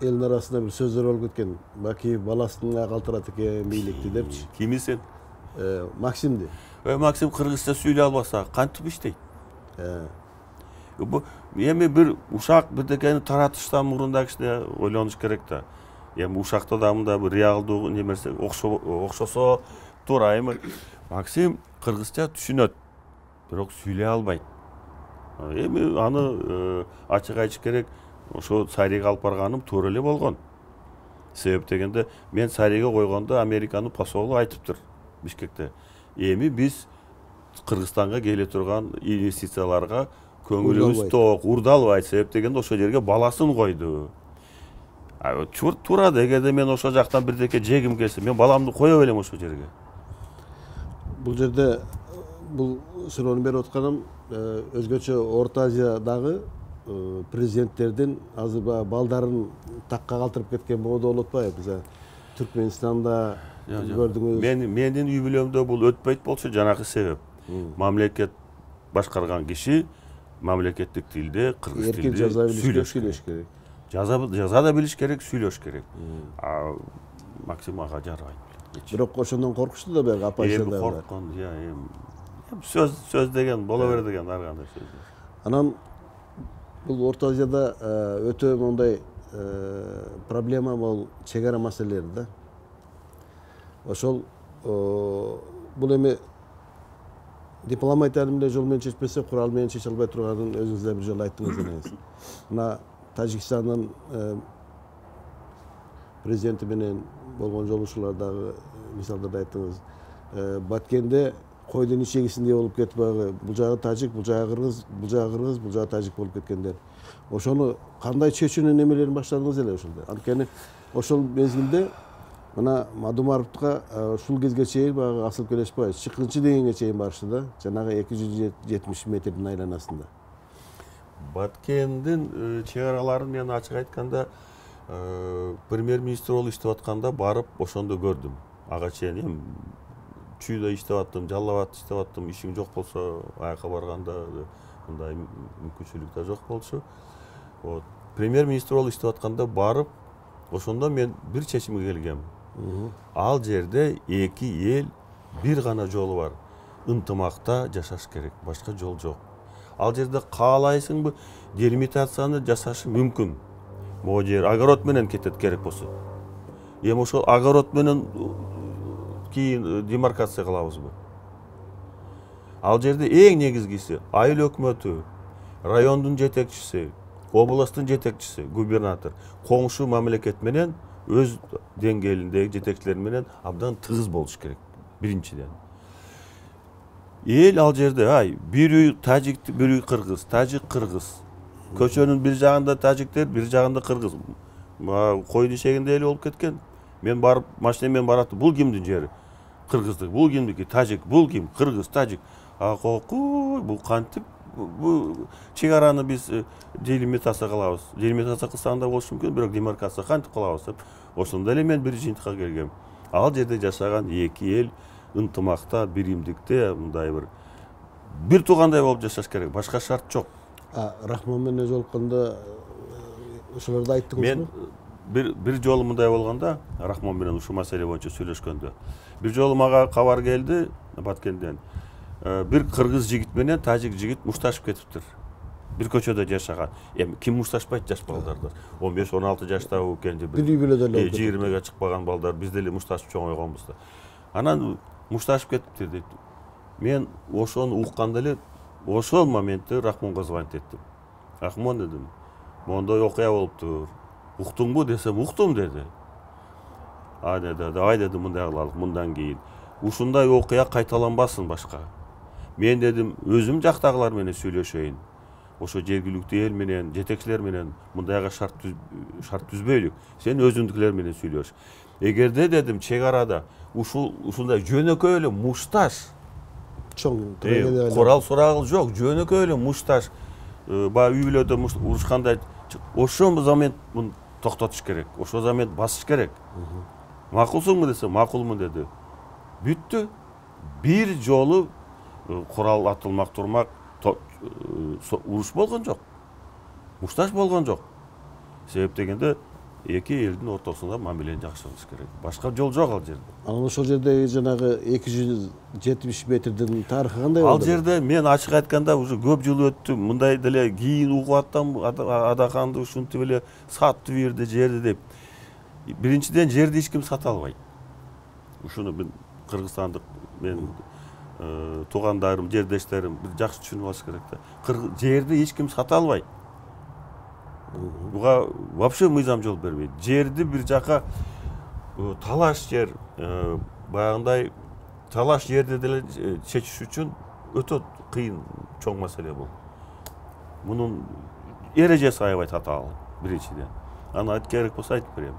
Speaker 2: элдин арасында бир сөздөр болуп кеткен. Баки баласына калтырат экен бийликти депчи.
Speaker 3: Кими сен?
Speaker 2: Максимди.
Speaker 3: Максим кыргызча сүйлөй албаса кантип иштейт? Эми бир ушак бирдекени таратыштан мурун да кичине ойлонуш керек да. Эми ушакта да мында бир реалдуу немерсе окшосо турайбы. Максим кыргызча түшүнөт, бирок сүйлөй албайт. Эми аны ачык айтыш керек, ошо Сарийге алып барганым туура эле болгон. Себеп дегенде мен Сарийге койгондо Американын посолу айтыптыр Бишкекте. Эми биз Кыргызстанга келе турган инвестицияларга көңүлүбүз ток, урдалбайт. Себеп дегенде ошол жерге баласын койду. Туура дегенде мен ошол жактан бирдеке жегим келсе, мен баламды кое берем ошол жерге.
Speaker 2: Бул жерде бул суроону берип атканым өзгөчө Орто Азиядагы президенттердин азыр балдарын такка калтырып кеткен мода болуп атпайбы? Мисалы Түркмөнстанда көрдүңүз.
Speaker 3: Менин юбилеумда бул өтпөйт болчу, жанагы себеп. Мамлекет башкарган киши мамлекеттик тилде, кыргыз тилде сүйлөш керек. Жаза да билиш керек, сүйлөш керек. Максим ага жарабайт.
Speaker 2: Бирок ошондон коркушту да бер апайсы да.
Speaker 3: Корккон, сөз деген боло берет экен, ар кандай сөз.
Speaker 2: Анан бул Орто Азияда өтө мондай проблема бул чек ара маселелери да. Ошол бул эми дипломатиянын эле жол менен чечпесе, курал менен чече албай турганын өзүңүз да бир жолу айттыңыз элеңиз. Мына Тажикстандын президенти менен болгон жолугушуулардагы мисалдарды айттыңыз. Баткенде койдун ичегисиндей болуп кетип баягы бул жагы тажик, бул жагы кыргыз, бул жагы кыргыз, бул жагы тажик болуп кеткендер. Ошону кандай чечүүнүн эмелерин баштадыңыз эле ошондо? Анткени ошол мезгилде мына Мадумаровго ушул кезге чейин баягы Асыл Келешбаев Чыкынчы дегенге чейин барышты да, жанагы 270 метрдин айланасында.
Speaker 3: Баткендин чек-араларын мен ачык айтканда премьер-министр болуп иштеп атканда барып ошондо көрдүм. Ага чейин эми чүйдө иштеп аттым, Жалал Абадта иштеп аттым, ишиң жок болсо аяка барганда мындай мүмкүнчүлүк да жок болчу. Вот премьер-министр болуп иштеп атканда барып ошондо мен бир чечимге келгем. Ал жерде эки эл бир гана жолу бар. Ынтымакта жашаш керек, башка жол жок. Ал жерде каалайсыңбы делимитацияны жасашы мүмкүн. Могу жер огород менен кетет керек болсо. Эми ошол огород менен кийин демаркация кылабызбы? Ал жерде эң негизгиси айыл өкмөтү, райондун жетекчиси, областтын жетекчиси, губернатор коңшу мамлекет менен өз деңгээлиндеги жетекчилер менен абдан тыгыз болуш керек. Биринчиден. Эл ал жерде бир үй тажик, бир үй кыргыз, тажик кыргыз. Көчөнүн бир жагында тажиктер, бир жагында кыргыз. Койдун ишегинде эле болуп кеткен. Мен барып машина менен бараттым. Бул кимдин жери? Кыргыздык. Бул кимдики? Тажик. Бул ким? Кыргыз, тажик. Кокуй, бул кантип бул чек-араны биз делимитация кылабыз. Делимитация кылсаң да болушу мүмкүн, бирок демаркация кантип кылабыз деп. Ошондо эле мен бир жыйынтыкка келгем. Ал жерде жашаган эки эл ынтымакта, биримдикте, мындай бир туугандай болуп жашаш керек. Башка шарт жок.
Speaker 2: Рахмон менен жолукканда ошолорду айттыңызбы?
Speaker 3: Мен бир жолу мындай болгондо, Рахмон менен ушул маселе боюнча сүйлөшкөндө, бир жолу мага кабар келди Баткенден. Бир кыргыз жигит менен тажик жигит мушташып кетиптир. Бир көчөдө жашаган. Эми ким мушташпайт жаш балдардар? 15-16 жаштагы кенже бир үй бүлөдө эле 20-ге чыкпаган балдар биз деле мушташып чоңойгонбуз да. Анан мушташып кетиптир дейт. Мен ошону укканда эле ошол моментте Рахмонго звонить эттим. Рахмон дедим, мондой окуя болуптур. Уктуңбу десем, уктум деди. Деди, давай деди мындай кылалык, мындан кийин ушундай окуя кайталанбасын башка. Мен дедим, өзүм жактагылар менен сүйлөшөйүн. Ошо жергиликтүү эл менен, жетекчилер менен мындайга шарт түзбөйлүк. Сен өзүңдүкүлөр менен сүйлөш. Эгерде дедим чек-арада ушундай жөнөкөй эле мушташ
Speaker 2: чоң
Speaker 3: курал сурагыл жок, жөнөкөй эле мушташ баягы үй бүлөдө урушкандай ошол замент токтотуш керек. Ошол замент басыш керек. Макулсуңбу десе, макулмун деди. Бүттү. Бир жолу курал атылмак, турмак, уруш болгон жок. Мушташ болгон жок. Себеп дегенде эки элдин ортосунда мамилени жакшы кылыш керек. Башка жол жок ал жерде.
Speaker 2: Анан ошол жердеги жанагы 270 метрдин тарыхы кандай болду?
Speaker 3: Ал жерде мен ачык айтканда уже көп жыл өттү. Мындай деле кийин угуп аттым, Адаханды ушинтип эле сатты бирди жерди деп. Биринчиден жерди эч ким сата албайт. Ушуну мен кыргызстандык мен туугандарым, жердештерим жакшы түшүнүп алыш керек да. Жерди эч ким сата албайт. Буга вообще мыйзам жол бербейт. Жерди бир жака талаш жер, баягындай талаш жерди деле чечиш үчүн өтө кыйын чоң маселе бул. Мунун эрежеси аябай татаал биринчиден. Аны керек болсо айтып берем.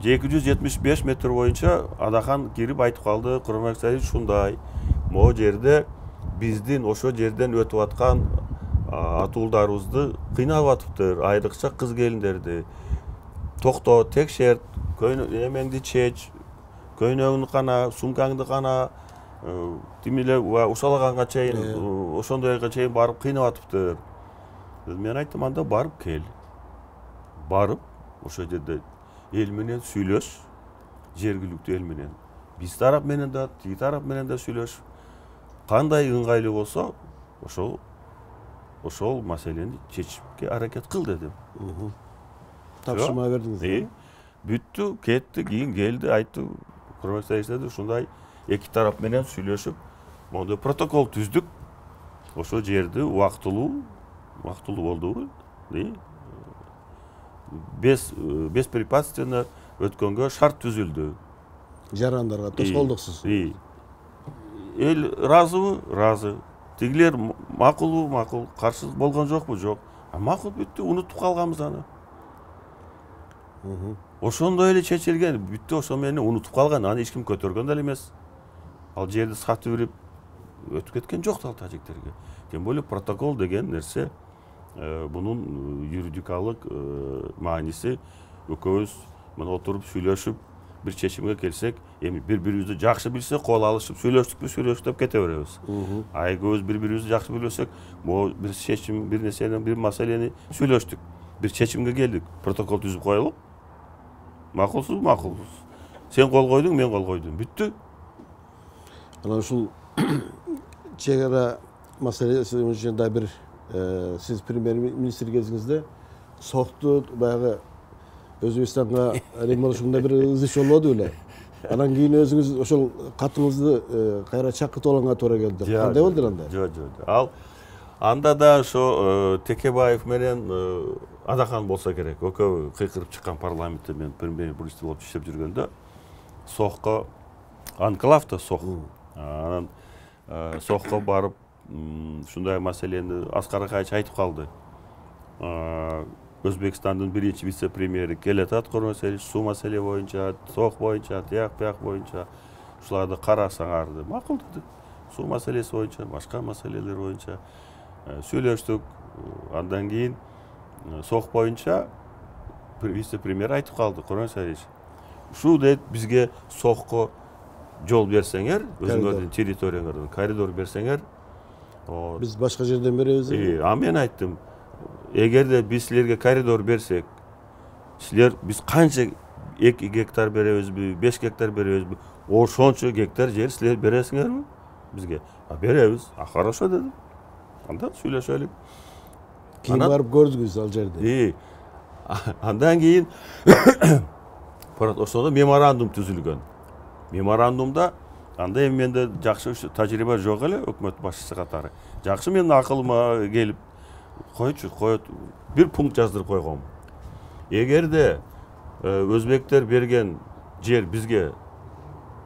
Speaker 3: 275 метр боюнча Адахан кирип айтып калды, Курманбек ушундай. Могу жерде биздин ошо жерден өтүп аткан атуулдарыбызды кыйнап атыптыр, айрыкча кыз келиндерди. Токто, текшерт, эмеңди чеч, көйнөгүңдү кана, сумкаңды кана, тимиле ушалаганга чейин, ошондойго чейин барып кыйнап атыптыр. Мен айттым, анда барып кел. Барып, ошо жерде эл менен сүйлөш, жергиликтүү эл менен. Биз тарап менен да, тиги тарап менен да сүйлөш. Кандай ыңгайлуу болсо, ошол маселени чечишке аракет кыл дедим.
Speaker 2: Тапшырма бердиңиз.
Speaker 3: Бүттү, кетти, кийин келди, айтты, Курманбек ушундай эки тарап менен сүйлөшүп, мондой протокол түздүк. Ошо жерди убактылуу болдубу? Беспрепятственно өткөнгө шарт түзүлдү.
Speaker 2: Жарандарга тоскоолдуксуз.
Speaker 3: эл ыраазыбы? Ыраазы. Тигилер макулбу? Макул. Каршы болгон жокпу? Жок. Макул бүттү, унутуп калганбыз аны. Ошондой эле чечилген, бүттү, ошо менен унутуп калган, аны эч ким көтөргөн деле эмес. Ал жерди сатып берип өтүп кеткен жок ал тажиктерге. Тем более протокол деген нерсе, бунун юридикалык мааниси, экөөбүз мына отуруп сүйлөшүп бир чечимге келсек, эми бири-бирибизди жакшы билсек, кол алышып сүйлөштүк деп кете беребиз. А экөөбүз бири-бирибизди жакшы билбесек, могу бир чечим, бир нерсени, бир маселени сүйлөштүк, бир чечимге келдик, протокол түзүп коелук. Макулсуз, макулсуз. Сен кол койдуң, мен кол койдум. Бүттү.
Speaker 2: Анан ушул чегара маселеси боюнча да бир сиз премьер-министр кезиңизде сокту баягы Өзбекстанга Рим болушунда бир ызыш болбоду беле? Анан кийин өзүңүз ошол катыңызды кайра чакыртып алганга туура келди. Кандай болду анда?
Speaker 3: Жок. Ал анда да ошо Текебаев менен Адахан болсо керек. Экөө кыйкырып чыккан парламентте мен премьер-министр болуп иштеп жүргөндө Сохко анклавда Сох. Анан Сохко барып ушундай маселени Аскар Акаевич айтып калды. Өзбекстандын биринчи вице-премьери келатат, көрмөсөңүз, суу маселе боюнча, Сох боюнча, тияк боюнча ушуларды карасаңар, макул деди. Суу маселеси боюнча, башка маселелер боюнча сүйлөштүк. Андан кийин Сох боюнча вице-премьер айтып калды, көрмөсөңүз. Ушул дейт, бизге Сохко жол берсеңер, өзүңөрдүн территорияңардан коридор берсеңер,
Speaker 2: биз башка жерден беребиз.
Speaker 3: А мен айттым, эгерде биз силерге коридор берсек, силер биз канча 2 гектар беребизби, 5 гектар беребизби, ошончо гектар жер силер бересиңерби бизге? Беребиз. Хорошо дедим. Анда сүйлөшөлүк.
Speaker 2: Кийин барып көрдүңүз ал жерди.
Speaker 3: Андан кийин ошондо меморандум түзүлгөн. Меморандумда анда эми менде жакшы тажрыйба жок эле өкмөт башчысы катары. Жакшы менин акылыма келип коет бир пункт жаздырып койгом. Эгерде өзбектер берген жер бизге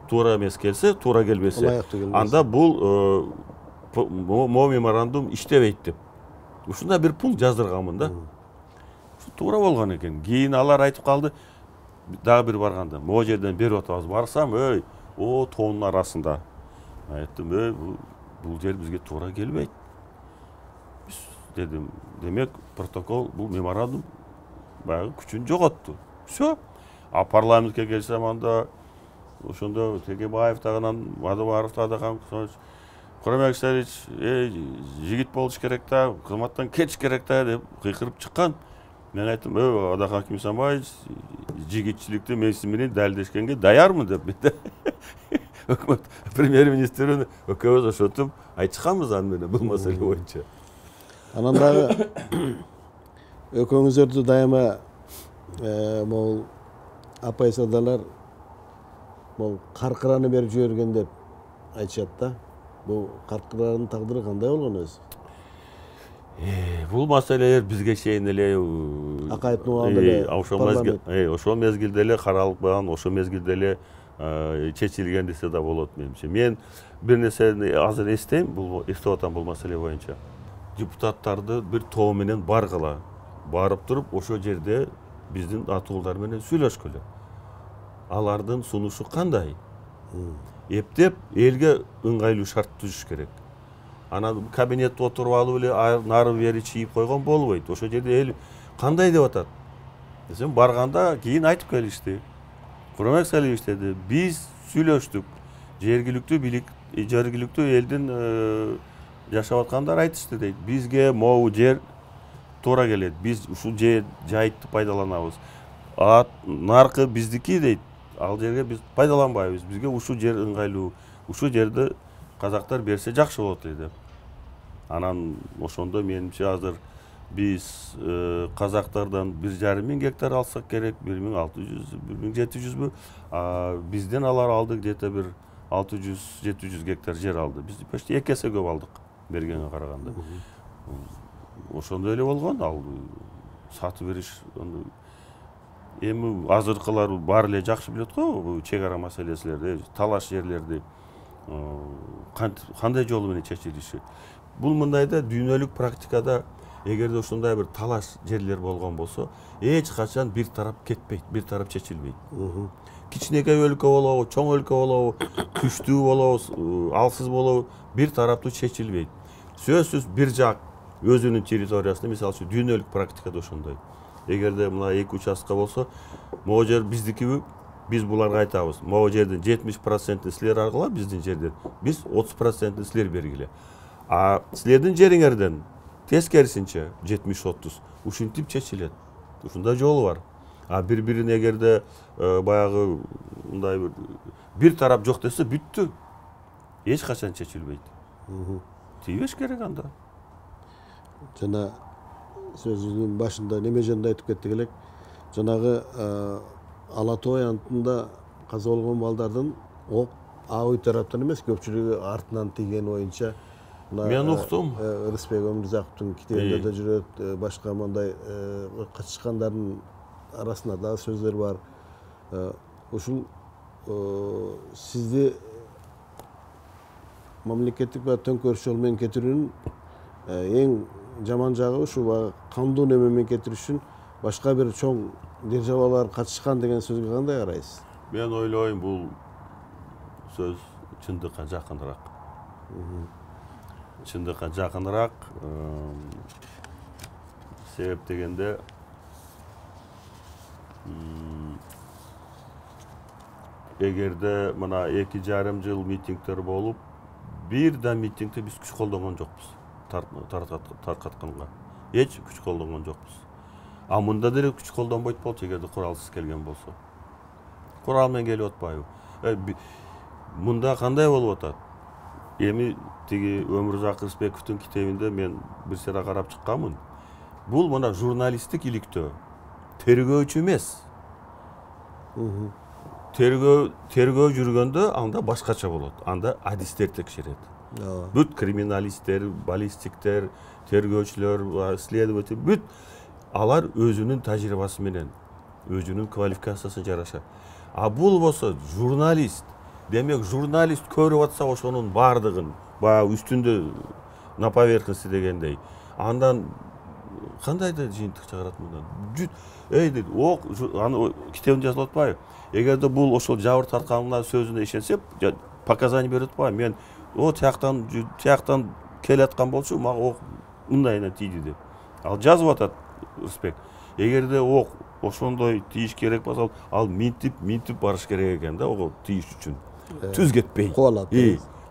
Speaker 3: туура эмес келсе, туура келбесе, анда бул могу меморандум иштебейт деп. Ушундай бир пункт жаздырганмын да. Туура болгон экен. Кийин алар айтып калды, дагы бир барганда, могу жерден берип атабыз. Барсам, тоонун арасында. Айттым, бул жер бизге туура келбейт. Дедим, демек протокол, бул меморандум баягы күчүн жоготту. Всё. А парламентке келсем анда ошондо Текебаев дагынан, Мадубаров дагы Курман Аксарич, жигит болуш керек да, кызматтан кетиш керек да деп кыйкырып чыккан. Мен айттым, Адахан Кимсанбаевич, жигитчиликти мен сиз менен далилдешкенге даярмын деп. Өкмөт премьер-министрин экөөбүз ошентип айтышканбыз аны менен бул маселе боюнча.
Speaker 2: Анан дагы экөөңүздөрдү дайыма могул апайсадалар могул каркыраны берип жиберген деп айтышат да. Бул каркыранын тагдыры кандай болгон өзү?
Speaker 3: Бул маселелер бизге чейин эле
Speaker 2: Акаевдин убагында эле
Speaker 3: ошол мезгилде эле каралып калган, ошол мезгилде эле чечилген десе да болот менимче. Мен бир нерсени азыр эстейм, бул эстеп атам бул маселе боюнча. Депутаттарды бир тоо менен баргыла, барып туруп ошол жерде биздин атуулдар менен сүйлөшкөлө. Алардын сунушу кандай? Эптеп элге ыңгайлуу шарт түзүш керек. Анан кабинетте отуруп алып эле нары бери чийип койгон болбойт. Ошол жерде эл кандай деп атат десем, барганда кийин айтып келишти. Курман Салиевич деди, биз сүйлөштүк. Жергиликтүү бийлик, жергиликтүү элдин жашап аткандар айтышты дейт. Бизге могу жер туура келет. Биз ушул жайтты пайдаланабыз. Наркы биздики дейт. Ал жерге биз пайдаланбайбыз. Бизге ушул жер ыңгайлуу. Ушул жерди казактар берсе жакшы болот деп. Анан ошондо менимче азыр биз казактардан 1,5 гектар алсак керек, 1600, 1700бү, бизден алар алдык где-то бир 600-700 гектар жер алды. Биз почти 2 эсе көп алдык бергенге караганда. Ошондой эле болгон, ал сатып бериш. Эми азыркылар баары эле жакшы билет го, чек ара маселелерди, талаш жерлерди кандай жолу менен чечилиши. Бул мындайда дүйнөлүк практикада эгерде ушундай бир талаш жерлер болгон болсо, эч качан бир тарап кетпейт, бир тарап чечилбейт. Кичинекей өлкө болобу, чоң өлкө болобу, күчтүү болобу, алсыз болобу, бир тараптуу чечилбейт. Сөзсүз бир жак өзүнүн территориясында, мисалы үчүн дүйнөлүк практикада ошондой. Эгерде мына 2 участка болсо, могу жер биздикиби, биз буларга айтабыз. Могу жердин 70% силер аркылуу биздин жерден, биз 30% силер бергиле. А силердин жериңерден тескерисинче 70-30 ушинтип чечилет. Ушундай жолу бар. А бири-бирин эгерде баягы мындай бир тарап жок десе бүттү. Эч качан чечилбейт. Тийбеш керек анда.
Speaker 2: Жана сөзүнүн башында неме жөнүндө айтып кеттик элек. Жанагы Ала Тоо аянтында каза болгон балдардын ок ай тараптан эмес, көпчүлүгү артынан тийген боюнча.
Speaker 3: Мен уктум.
Speaker 2: Рыспек Өмүрзаковдун китебинде да жүрөт, башка мындай катышкандардын арасында да сөздөр бар. Ушул сизди мамлекеттик төңкөрүш жолу менен кетирүүнүн эң жаман жагы ушул кандуу неме менен кетирүү үчүн башка бир чоң державалар катышкан деген сөзгө кандай карайсыз?
Speaker 3: Мен ойлойм, бул сөз чындыкка жакыныраак. Чындыкка жакыныраак. Себеп дегенде эгерде мына 2,5 жыл митингдер болуп, бир да митингде биз күч колдонгон жокпуз. Таркатканга. Эч күч колдонгон жокпуз. А мында деле күч колдонбойт болчу, эгерде куралсыз келген болсо. Курал менен келип атпайбы? Мында кандай болуп атат? Эми тиги Өмүрзак Рысбековдун китебинде мен бир сыйра карап чыкканмын. Бул мына журналисттик иликтөө. Тергөөчү эмес. Тергөө жүргөндө анда башкача болот. Анда адистер текшерет. Бүт криминалисттер, баллистиктер, тергөөчүлөр, следователь, бүт алар өзүнүн тажрыйбасы менен, өзүнүн квалификациясына жараша. А бул болсо журналист. Демек, журналист көрүп атса ошонун бардыгын, баягы үстүндө на поверхности дегендей. Андан кандай да жыйынтык чыгарат мындан? Дейт, аны китебинде жазылып атпайбы? Эгерде бул ошол жабыр тартканына сөзүнө ишенсе, показания берип атпайбы? Мен тияктан келаткан болчу, мага мындайына тийди деп. Ал жазып атат Рысбек. Эгерде ошондой тийиш керек болсо, ал минтип барыш керек экен да, ого тийиш үчүн. Түз кетпей.
Speaker 2: Кубалап.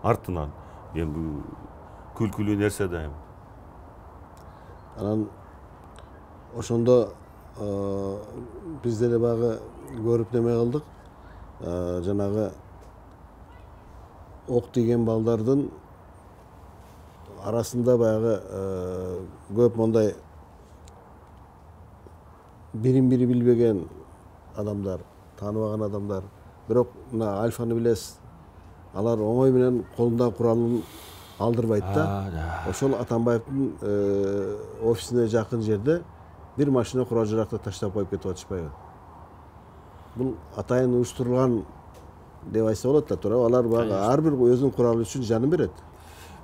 Speaker 3: Артынан. Эми күлкүлүү нерсе да эми.
Speaker 2: Анан ошондо биз деле багы көрүп неме кылдык. Жанагы ок тийген балдардын арасында баягы көп мондай бирин-бири билбеген адамдар, тааныбаган адамдар. Бирок мына Альфаны билесиз. Алар оңой менен колундагы куралын алдырбайт да. Ошол Атамбаевдин офисине жакын жерде бир машина курал жаракты таштап коюп кетип атышпайбы? Бул атайын уюштурулган деп айтса болот да, туура. Алар багы ар бир өзүнүн куралы үчүн жанын берет.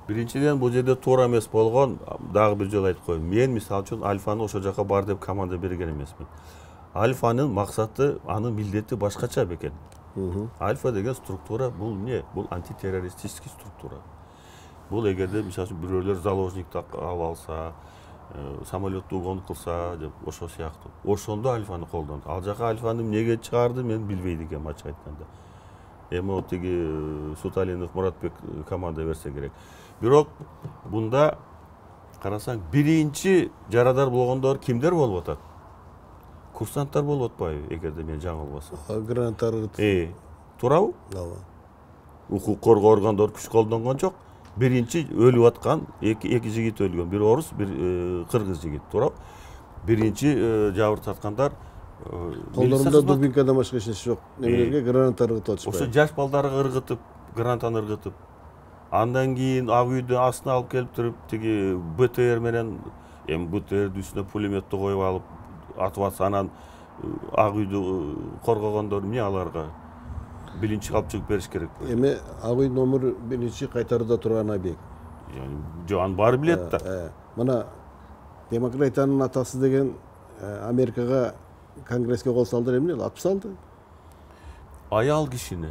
Speaker 3: Биринчиден бул жерде туура эмес болгон, дагы бир жолу айтып коеюн. Мен мисалы үчүн Альфаны ошол жака бар деп команда берген эмесмин. Альфанын максаты, анын милдети башкача бекен. Альфа деген структура бул эмне? Бул антитеррористический структура. Бул эгерде мисалы үчүн бирөөлөр заложникти алып алса, самолетту угон кылса деп ошол сыяктуу. Ошондо Альфаны колдонду. Ал жака Альфаны эмнеге чыгарды, мен билбейт экенмин ачык айтканда. Эми тиги Суталинов, Муратбек команда берсе керек. Бирок бунда карасаң биринчи жарадар болгондор кимдер болуп атат? Курсанттар болуп атпайбы, эгерде мен жаңылбасам.
Speaker 2: Гранаттар
Speaker 3: туурабы?
Speaker 2: Ооба.
Speaker 3: Укук коргоо органдары күч колдонгон жок. Биринчи өлүп аткан эки жигит өлгөн. Бир орус, бир кыргыз жигит, туурабы? Биринчи жабыр тарткандар
Speaker 2: колдорунда дубинкадан башка эч нерсе жок. Немелерге гранаттар ыргытып атышпайбы?
Speaker 3: Ошо жаш балдарга ыргытып, гранатаны ыргытып. Андан кийин Ак үйдү астына алып келип туруп, тиги БТР менен, эми БТРдин үстүнө пулеметту коюп алып атып атса, анан Ак үйдү коргогондор эмне аларга? Bilinç алып чыгып бериш керек.
Speaker 2: Эми Ак үй номер 1 кайтаруда турган объект.
Speaker 3: Жан баары билет да.
Speaker 2: Мына демократиянын атасы деген Америкага конгресске кол салды эмне? Атып салды.
Speaker 3: Аял кишини.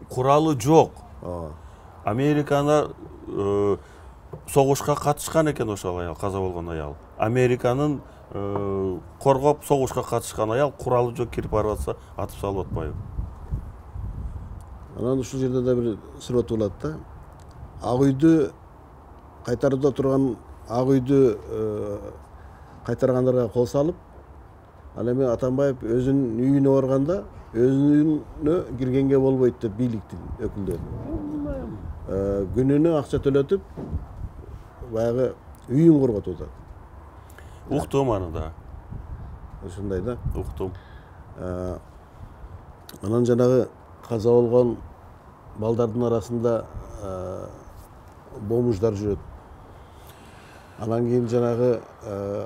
Speaker 3: Куралы жок. Американы согушка катышкан экен ошол аял, каза болгон аял. Американын коргоп согушка катышкан аял куралы жок кирип барып атса, атып салып атпайбы.
Speaker 2: Анан ушул жерде да бир суроо туулат да. Ак үйдү кайтаруда турган Ак үйдү кайтаргандарга кол салып, ал эми Атамбаев өзүнүн үйүнө барганда өзүнө киргенге болбойт деп бийликтин өкүлдөрү. Күнүнө акча төлөтүп, баягы үйүн корготуп атат.
Speaker 3: Уктум аны да.
Speaker 2: Ушундай да.
Speaker 3: Уктум.
Speaker 2: Анан жанагы каза болгон балдардын арасында бомуждар жүрөт. Анан кийин жанагы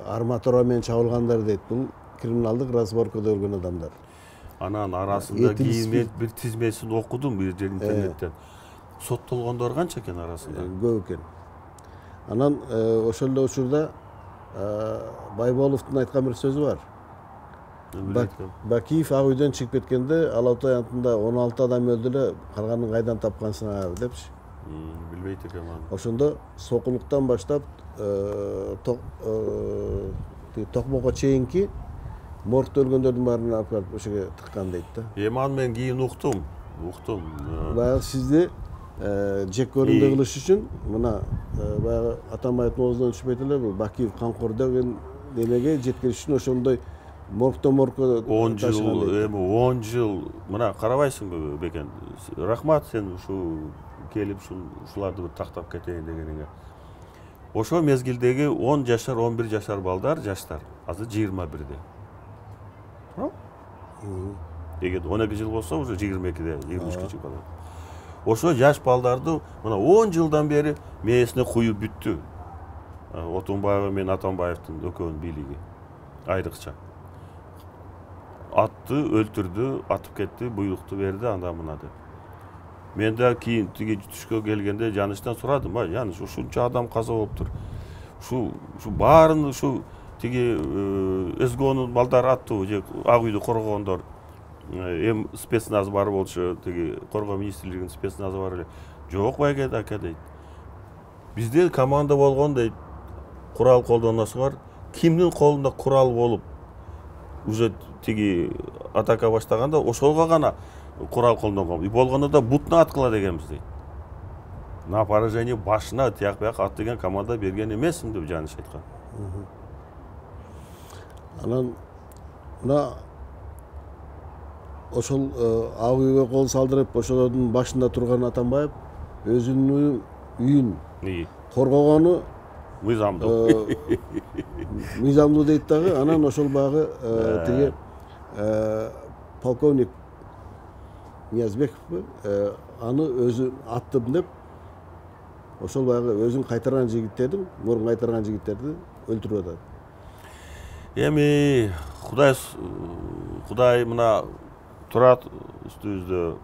Speaker 2: арматура менен чабылгандар дейт. Бул криминалдык разборкада өлгөн адамдар.
Speaker 3: Анан арасында кийин мен бир тизмесин окудум бир жер интернеттен. Соттолгондор канча экен арасында?
Speaker 2: Көп экен. Анан ошол эле учурда Байболовдун айткан бир сөзү бар. Бакиев Ак үйдөн чыгып кеткенде Ала Тоо аянтында 16 адам өлдү эле, калганын кайдан тапкансың депчи.
Speaker 3: Билбейт экенмин.
Speaker 2: Ошондо сокулуктан баштап токмокко чейинки моргто өлгөндөрдүн баарын алып барып ошого тыккан дейт да.
Speaker 3: Эми аны мен кийин уктум.
Speaker 2: Баягы сизди жек көрүндү кылыш үчүн мына баягы Атамбаевдин оозунан түшпөйт эле бул Бакиев камкор деген немеге жеткириш үчүн ошондой моргтон моргко
Speaker 3: 10 жыл, эми 10 жыл. Мына карабайсыңбы Бекен? Рахмат сен ушу келип ушуларды бир тактап кетейин дегениңе. Ошо мезгилдеги 10 жашар, 11 жашар балдар, жаштар азыр 21де. Эгер 12 жыл болсо уже 22де, 23 жыл болот. Ошо жаш балдарды мына 10 жылдан бери мээсине куюп бүттү. Отунбаева менен Атамбаевдин экөөнүн бийлиги айрыкча. Атты, өлтүрдү, атып кетти, буйрукту берди, анда мына деп. Мен да кийин тиги түшкө келгенде Жанычтан сурадым, Жаныч, ушунча адам каза болуптур. Ушу баарын ушу тиги СГОнун балдары аттыбы, же Ак үйдү коргогондор. Эм спецназ бар болчу, тиги коргоо министрлигинин спецназы бар эле. Жок байке ака дейт. Бизде команда болгон дейт. Курал колдоносуңар. Кимдин колунда курал болуп уже тиги атака баштаганда ошолго гана курал колдонгон. Болгондо да бутуна аткыла дегенбиз дейт. На поражение башына тияк бияк ат деген команда берген эмесмин деп Жаныч айткан.
Speaker 2: Анан мына ошол Ак үйгө кол салдырып, ошолордун башында турган Атамбаев өзүнүн үйүн коргогону мыйзамдуу дейт дагы. Анан ошол багы тиги полковник Ниязбековпу аны өзү аттым деп ошол баягы өзүн кайтарган жигиттердин, мурун кайтарган жигиттерди өлтүрүп атат.
Speaker 3: Эми Кудай мына турат үстүбүздө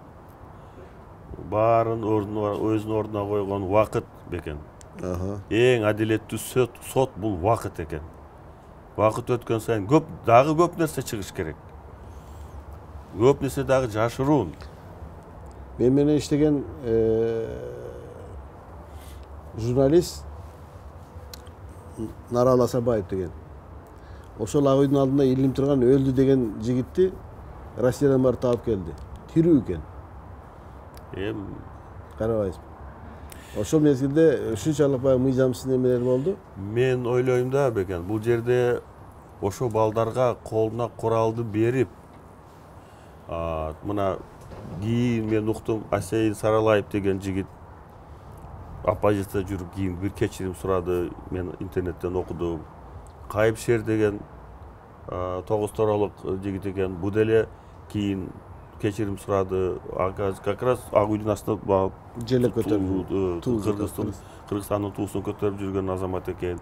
Speaker 3: баарын өзүнүн ордуна койгон убакыт Бекен. Эң адилеттүү сот бул убакыт экен. Убакыт өткөн сайын дагы көп нерсе чыгыш керек. Көп нерсе дагы жашыруун.
Speaker 2: Мен менен иштеген журналист Нарал Асабаев деген. Ошол Ак үйдүн алдында илинип турган өлдү деген жигитти Россиядан барып таап келди. Тирүү экен. Карабайсызбы? Ошол мезгилде ушунчалык баягы мыйзамсыз немелер болду.
Speaker 3: Мен ойлойм да Бекен, бул жерде ошо балдарга колуна куралды берип, мына кийин мен уктум Асейин Саралаев деген жигит оппозицияда жүрүп кийин бир кечирим сурады, мен интернеттен окудум. Кайыпшер деген 9 торолук жигит экен, бул деле кийин кечирим сурады. Как раз Ак үйдүн астында
Speaker 2: желек көтөрүп,
Speaker 3: Кыргызстандын туусун көтөрүп жүргөн азамат экен.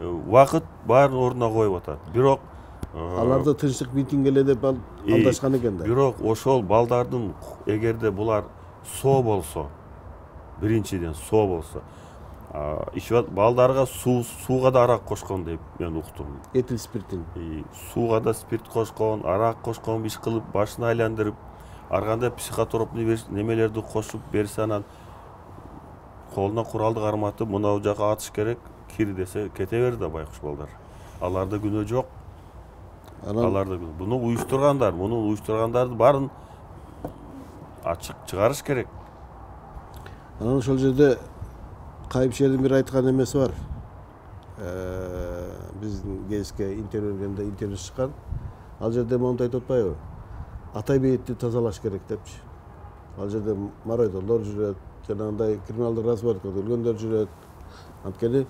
Speaker 3: Убакыт баарын ордуна коюп атат. Бирок
Speaker 2: Аларды тынчтык митинг эле деп алдашкан экен да.
Speaker 3: Бирок ошол балдардын эгерде булар соо болсо, биринчиден соо болсо, балдарга сууга да арак кошкон деп мен уктум.
Speaker 2: Этил спиртин.
Speaker 3: Сууга да спирт кошкон, арак кошкон, иш кылып башын айландырып, арганда психотропный немелерди кошуп берсе, анан колуна куралды карматып, мынау жака атыш керек, кир десе кете бер да байкуш балдар. Аларда күнөө жок. Аларда буну уюштургандар, муну уюштургандарды барын ачык чыгарыш керек.
Speaker 2: Анан ошол жерде Кайыпшердин бир айткан эмеси бар. Биздин ГСке интервью бергенде интервью чыккан. Ал жерде монту айтып атпайбы? Атай бейитти тазалаш керек депчи. Ал жерде маройдорлор жүрөт, жанагындай криминалдык разводка өлгөндөр жүрөт. Анткени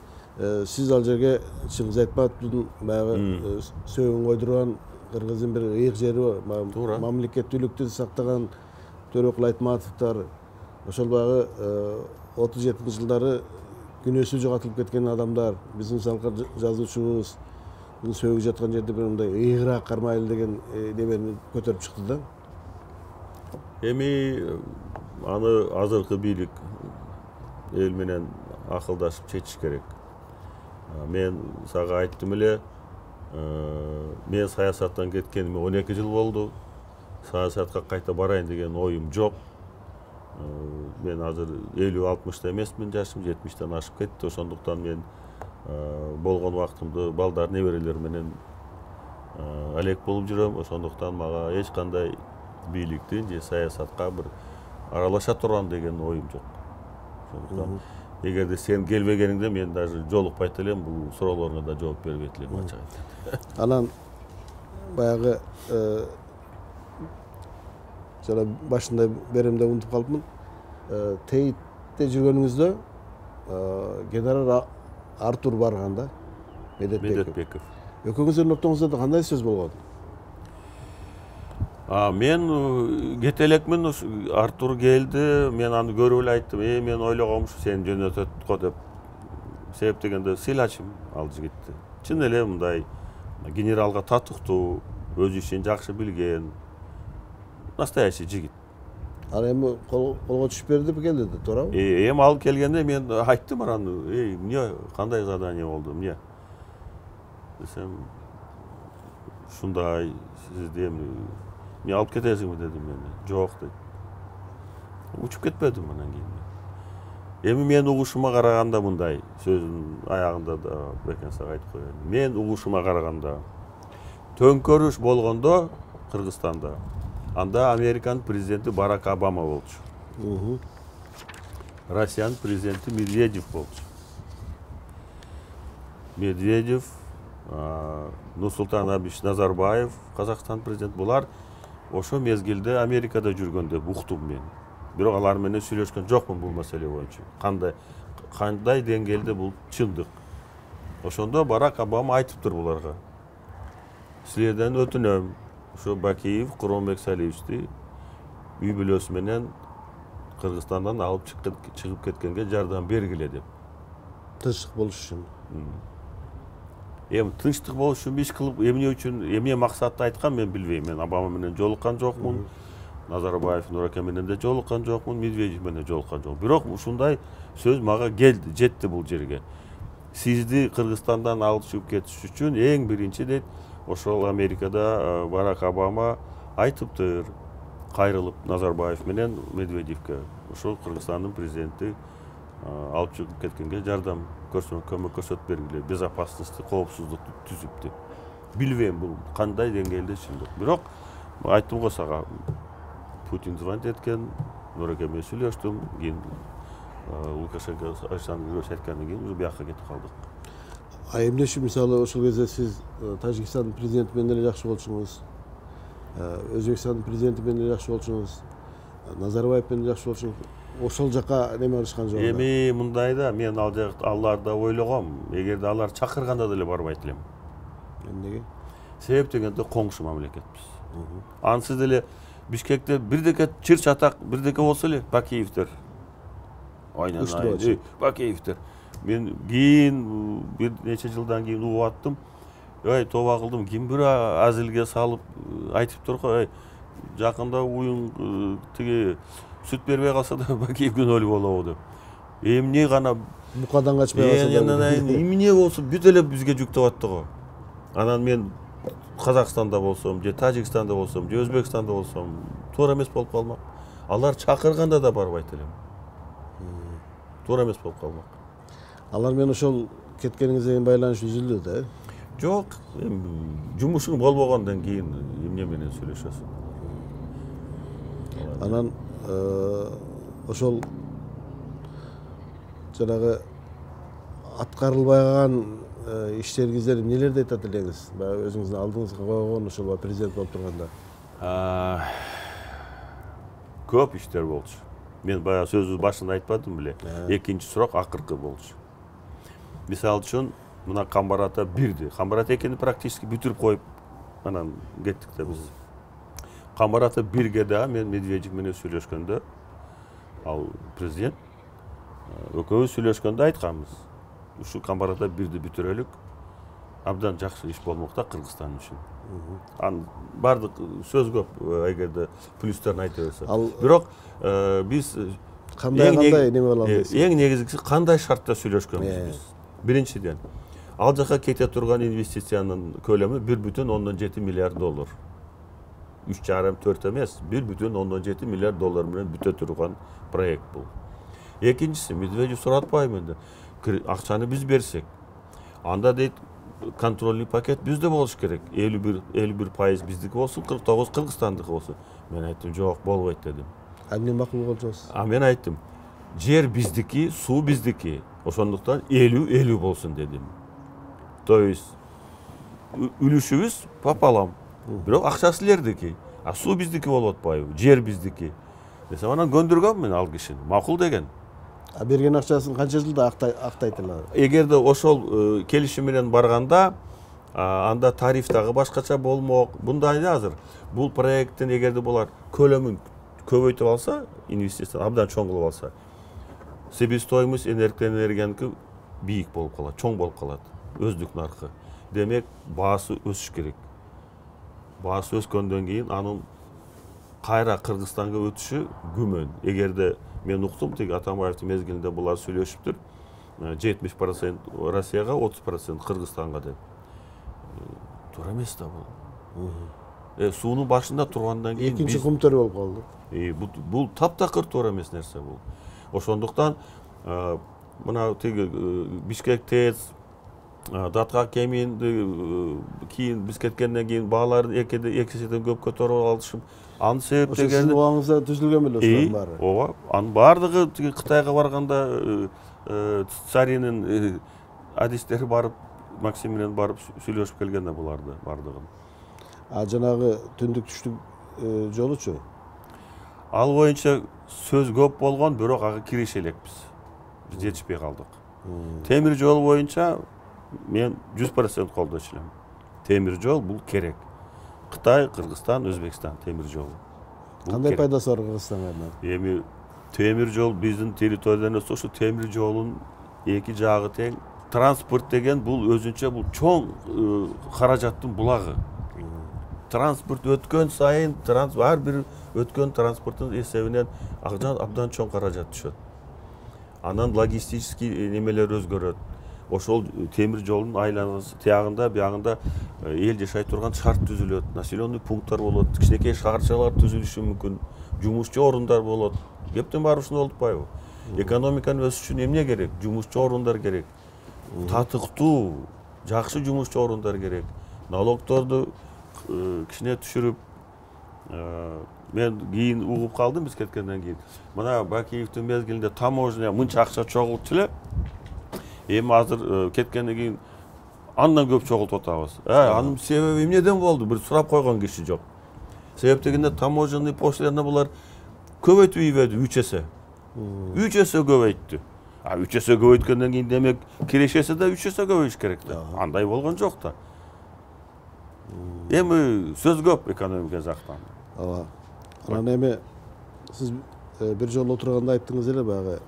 Speaker 2: сиз ал жерге Чыңгыз Айтматовдун баягы сөөгүн койдурган кыргыздын бир ыйык жери бар. Мамлекеттүүлүктү сактаган Төрөкул Айтматовдор, ошол баягы 37-жылдары күнөөсү жоготулуп кеткен адамдар, биздин салкар жазуучубуз сөөгү жаткан жерде бир мындай ыйыгыраак кармайлы деген немени көтөрүп чыкты да.
Speaker 3: Эми аны азыркы бийлик эл менен акылдашып чечиш керек. Мен сага айттым эле, мен саясаттан кеткениме 12 жыл болду. Саясатка кайта барайын деген оюм жок. Мен азыр 50-60 эмесмин, жашым 70-тен ашып кетти. Ошондуктан мен болгон убактымды балдар, неберелер менен алек болуп жүрөм. Ошондуктан мага эч кандай бийликтин же саясатка бир аралаша турган деген оюм жок. Ошондуктан эгерде сен келбегениңде мен даже жолукпайт элем, бул суроолоруңа да жооп бербейт элем ачык айтып.
Speaker 2: Анан баягы жана башында беремде унутуп калыпмын. Тейитте жүргөнүңүздө генерал Артур барган да, Медетбеков. Экөөңүздүн ортоңузда да кандай сөз болгон?
Speaker 3: Мен кете элекмин, Артур келди, мен аны көрүп эле айттым, мен ойлогомуш сени жөнөтөт го деп. Себеп дегенде сыйлачым ал жигитти. Чын эле мындай генералга татыктуу, өз ишин жакшы билген, настоящий жигит.
Speaker 2: Ал эми колго түшүп берди деп келди да, туурабы?
Speaker 3: Эми ал келгенде мен айттым аны, эмне кандай задание болду, эмне? Десем, ушундай, сизди эми мен алып кетесиңби дедим мен. Жок дейт. Учуп кетпедим анан кийин. Эми мен угушума караганда мындай, сөзүнүн аягында да бекен сага айтып коеюн. Мен угушума караганда төңкөрүш болгондо Кыргызстанда, анда Американын президенти Барак Обама болчу. Россиянын президенти Медведев болчу. Медведев, Нурсултан Абишевич Назарбаев, Казакстан президенти, булар ошо мезгилде Америкада жүргөн деп уктум мен. Бирок алар менен сүйлөшкөн жокмун бул маселе боюнча. Кандай деңгээлде бул чындык. Ошондо Барак Обама айтыптыр буларга. Силерден өтүнөм, ошо Бакиев Куромбек Салиевичти үй бүлөсү менен Кыргызстандан алып чыгып кеткенге жардам бергиле деп.
Speaker 2: Тынчтык болуш үчүн.
Speaker 3: Эми тынчтык болуш үчүн иш кылып, эмне үчүн, эмне максатты айткан мен билбейм. Мен Обама менен жолуккан жокмун. Назарбаев Нураке менен да жолуккан жокмун, Медведев менен жолуккан жокмун. Бирок ушундай сөз мага келди, жетти бул жерге. Сизди Кыргызстандан алып чыгып кетиш үчүн эң биринчи дейт, ошол Америкада Барак Обама айтыптыр, кайрылып Назарбаев менен Медведевке. Ошол Кыргызстандын президенти алып чыгып кеткенге жардам көмөк көрсөтүп бергиле, безопасности, коопсуздукту түзүп деп. Билбейм бул кандай деңгээлде чындык. Бирок айттым го сага, Путин звонить эткен, Нураке менен сүйлөштүм, кийин Лукашенко Александр Григорьевич айткандан кийин уже бияка кетип калдык.
Speaker 2: Эмне үчүн мисалы ошол кезде сиз Тажикстандын президенти менен эле жакшы болчуңуз, Өзбекстандын президенти менен эле жакшы болчуңуз, Назарбаев менен жакшы болчуңуз, ошол жака неме кылышкан жок?
Speaker 3: Эми мындай да, мен аларды ойлогом, эгерде алар чакырганда деле барбайт элем.
Speaker 2: Эмнеге?
Speaker 3: Себеп дегенде коңшу мамлекетпиз. Ансыз деле Бишкекте бирдеке чыр чатак, бирдеке болсо эле Бакиевдер. Айнан Бакиевдер. Мен кийин бир нече жылдан кийин угуп аттым. Ой, тоба кылдым, ким бир азилге салып айтып тур го, ой, жакында уюң тиги сүт бербей калса да Бакиев күнөөлүү болобу деп. Эмне гана
Speaker 2: Букадан качпай калса да.
Speaker 3: эмне болсо бүт эле бизге жүктөп атты го. Анан мен Казакстанда болсом, же Тажикстанда болсом, же Өзбекстанда болсом, туура эмес болуп калмак. Алар чакырганда да барбайт элем. Туура эмес болуп калмак.
Speaker 2: Алар менен ошол кеткениңизге кийин байланыш үзүлдү да?
Speaker 3: Жок, жумушуң болбогондон кийин эмне менен сүйлөшөсүң?
Speaker 2: Анан ошол жанагы аткарылбай калган иштериңиздер эмнелерди айтат элеңиз? Баягы өзүңүздүн алдыңызга койгон ошол президент болуп турганда.
Speaker 3: Көп иштер болчу. Мен баягы сөзүн башында айтпадым беле? Экинчи сурак акыркы болчу. Мисалы үчүн, мына Камбар ата 1-ди. Камбар ата 2-ни практически бүтүрүп коюп, анан кеттик да биз. Камбар ата 1-ге да мен Медведев менен сүйлөшкөндө, ал президент экөөбүз сүйлөшкөндө айтканбыз. Ушу Камбар ата 1-ди бүтүрөлүк. Абдан жакшы иш болмок да Кыргызстан үчүн. Анын бардык сөз көп, эгерде плюстарын айта берсе. Бирок биз
Speaker 2: кандай неме боло алабыз?
Speaker 3: Эң негизгиси кандай шартта сүйлөшкөнбүз биз. Биринчиден, ал жака кете турган инвестициянын көлөмү 1,7 миллиард доллар. 3,5-4 эмес, 1,7 миллиард доллар менен бүтө турган проект бул. Экинчиси, Медведев суратпайбы менде. Акчаны биз берсек, анда дейт контрольный пакет бизде болуш керек. 51% биздики болсун, 49 Кыргызстандыкы болсун. Мен айттым, жок, болбойт дедим.
Speaker 2: Эмне макул болчусуз?
Speaker 3: Мен айттым, жер биздики, суу биздики. Ошондуктан 50-50 болсун дедим. То есть үлүшүбүз пополам. Бирок акча силердики, суу биздики болуп атпайбы, жер биздики. Десем, анан көндүргөм мен ал кишини. Макул деген.
Speaker 2: Берген акчасын канча жылда актайт эле?
Speaker 3: Эгерде ошол келишим менен барганда, анда тариф дагы башкача болмок. Мындай азыр бул проекттин эгерде булар көлөмүн көбөйтүп алса, инвестиция абдан чоң кылып алса, себестоимость энергияныкы бийик болуп калат, чоң болуп калат, өздүк наркы. Демек, баасы өсүш керек. Баасы өскөндөн кийин анын кайра Кыргызстанга өтүшү күмөн. Эгерде мен уктум, тиги Атамбаевдин мезгилинде булар сүйлөшүптүр. 70% Россияга, 30% Кыргызстанга деп. Туура эмес да бул. Суунун башында тургандан кийин
Speaker 2: экинчи кумтөр болуп калды.
Speaker 3: Бул таптакыр туура эмес нерсе бул. Ошондуктан мына тиги Бишкек ТЭЦ, Датка кеминди кийин биз кеткенден кийин бааларын экиседен көп көтөрүп алышып, анын себеп
Speaker 2: деген сиздин убагыңызда түзүлгөн беле ошолордун баары?
Speaker 3: Ооба, анын баардыгы тиги Кытайга барганда Царинин адистери барып, Максим менен барып сүйлөшүп келген да буларды баардыгын.
Speaker 2: Жанагы түндүк түштүк жолучу?
Speaker 3: Ал боюнча сөз көп болгон, бирок ага киреше элекпиз. Биз жетишпей калдык. Темир жол боюнча мен 100% колдош элем. Темир жол бул керек. Кытай, Кыргызстан, Өзбекстан темир жолу.
Speaker 2: Кандай пайдасы бар Кыргызстанга?
Speaker 3: Эми темир жол биздин территориядан эмес, ушу темир жолун эки жагы тең. Транспорт деген бул өзүнчө бул чоң каражаттын булагы. Транспорт өткөн сайын, ар бир өткөн транспорттун эсебинен абдан чоң каражат түшөт. Анан логистический немелер өзгөрөт. Ошол темир жолдун айланасы тиягында, биягында эл жашай турган шарт түзүлөт, населенный пункттар болот, кичинекей шаарчалар түзүлүшү мүмкүн, жумушчу орундар болот. Кептин баары ушундай болуп атпайбы? Экономиканын өсүшү үчүн эмне керек? Жумушчу орундар керек. Татыктуу, жакшы жумушчу орундар керек. Налогторду кичине түшүрүп, мен кийин угуп калдым биз кеткенден кийин. Мына Бакиевдин мезгилинде таможня мынча акча чогултчу эле. Эми азыр кеткенден кийин андан көп чогултуп атабыз. Анын себеби эмнеден болду? Бир сурап койгон киши жок. Себеп дегенде таможенный пошлина булар көбөйтүп ийбеди 3 эсе. 3 эсе көбөйттү. 3 эсе көбөйткөндөн кийин демек кирешеси да 3 эсе көбөйүш керек да. Андай болгон жок да. Эми сөз көп экономика жактан.
Speaker 2: Ооба. Анан эми сиз бир жолу отурганда айттыңыз эле баягы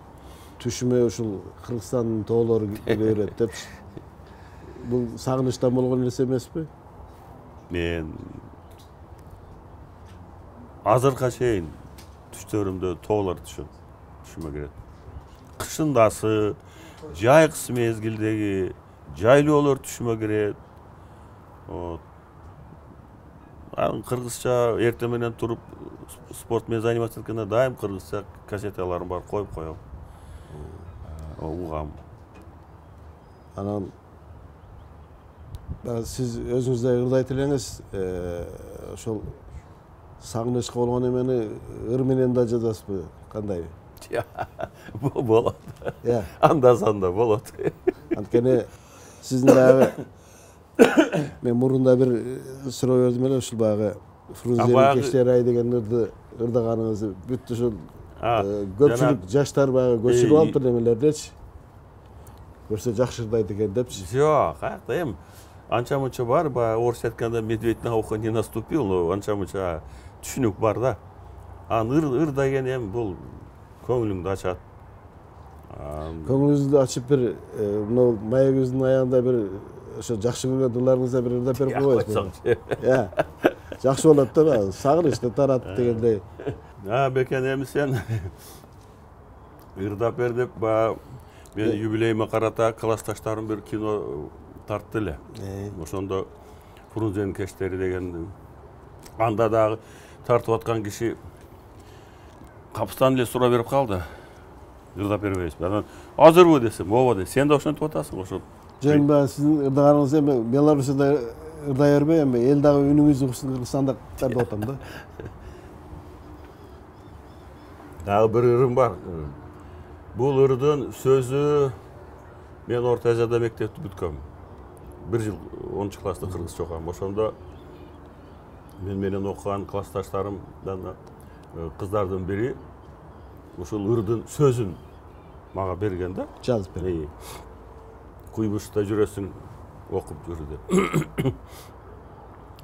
Speaker 2: түшүмө ушул Кыргызстандын тоолору көбөйрөт деп. бул сагынычтан болгон нерсе эмеспи?
Speaker 3: Мен азыркыга чейин түштөрүмдө тоолор түшүмө кирет. Кышындасы, жайкысы мезгилдеги жайлоолор түшүмө кирет. Кыргызча эртең менен туруп спорт менен заниматься эткенде дайым кыргызча кассеталарым бар, коюп коем. Угам.
Speaker 2: Анан сиз өзүңүз да ырдайт элеңиз, ошол сагынычка болгон эмени ыр менен да жазасызбы? Кандай?
Speaker 3: Болот.
Speaker 2: Иә.
Speaker 3: Анда-санда болот.
Speaker 2: Анткени сиздин дагы мен мурунда бир суроо бердим эле, ушул баягы Фрунзенин Кечтер ай деген ырдаганыңызды бүт ушул көпчүлүк жаштар баягы көчүрүп алыптыр немелердечи. Көрсө жакшы ырдайт экен депчи.
Speaker 3: Жок, каякта эми анча-мунча бар, баягы орусча айтканда медведь на ухо не наступил, но анча-мунча түшүнүк бар да. Ыр деген эми бул көңүлүңдү ачат.
Speaker 2: Көңүлүңүздү ачып бир мына маегибиздин аягында бир ошо жакшы көргөн ырларыңызда бир ырдап берип койбойсузбу? Жакшы болот да, сагынычты тарат дегендей.
Speaker 3: Бекен эми сен ырдап бер деп мен юбилейиме карата классташтарым бир кино тартты эле. Ошондо Фрунзенин Кечтери деген анда дагы тартып аткан киши капыстан эле суроо берип калды. Ырдап бербейсизби? Анан азырбы десем, ооба дейт. Сен да ошентип атасың, ошо.
Speaker 2: Жөн сиздин ырдаганыңыз эми Беларусияда ырдай бербей, эми эл дагы үнүңүздү уксын, Кыргызстанда кантип атам да.
Speaker 3: Дагы бир ырым бар. Бул ырдын сөзү мен Орто Азияда мектепти бүткөм. 1 жыл 10 класста кыргызча окугам. Ошондо мен менен окуган классташтарымдан кыздардын бири ушул ырдын сөзүн мага берген да.
Speaker 2: Жазып берген.
Speaker 3: Куйбышта жүрөсүң, окуп жүрү деп.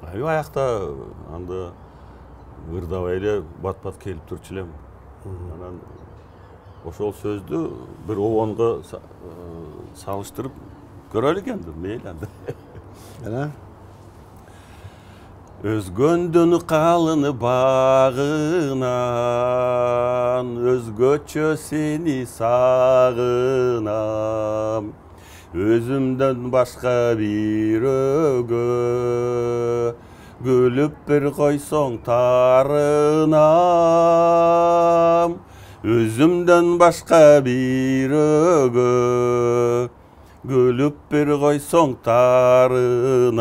Speaker 3: Аякта анда ырдабай эле бат-бат келип турчу элем. Анан ошол сөздү бир обонго салыштырып көрөлү экенмин, мейли анда. Өзгөндүн калын багынан өзгөчө сени сагынам. Өзүмдөн башка бирөөгө күлүп бир койсоң тарынам. Өзүмдөн башка бирөөгө күлүп бир койсоң тарынам.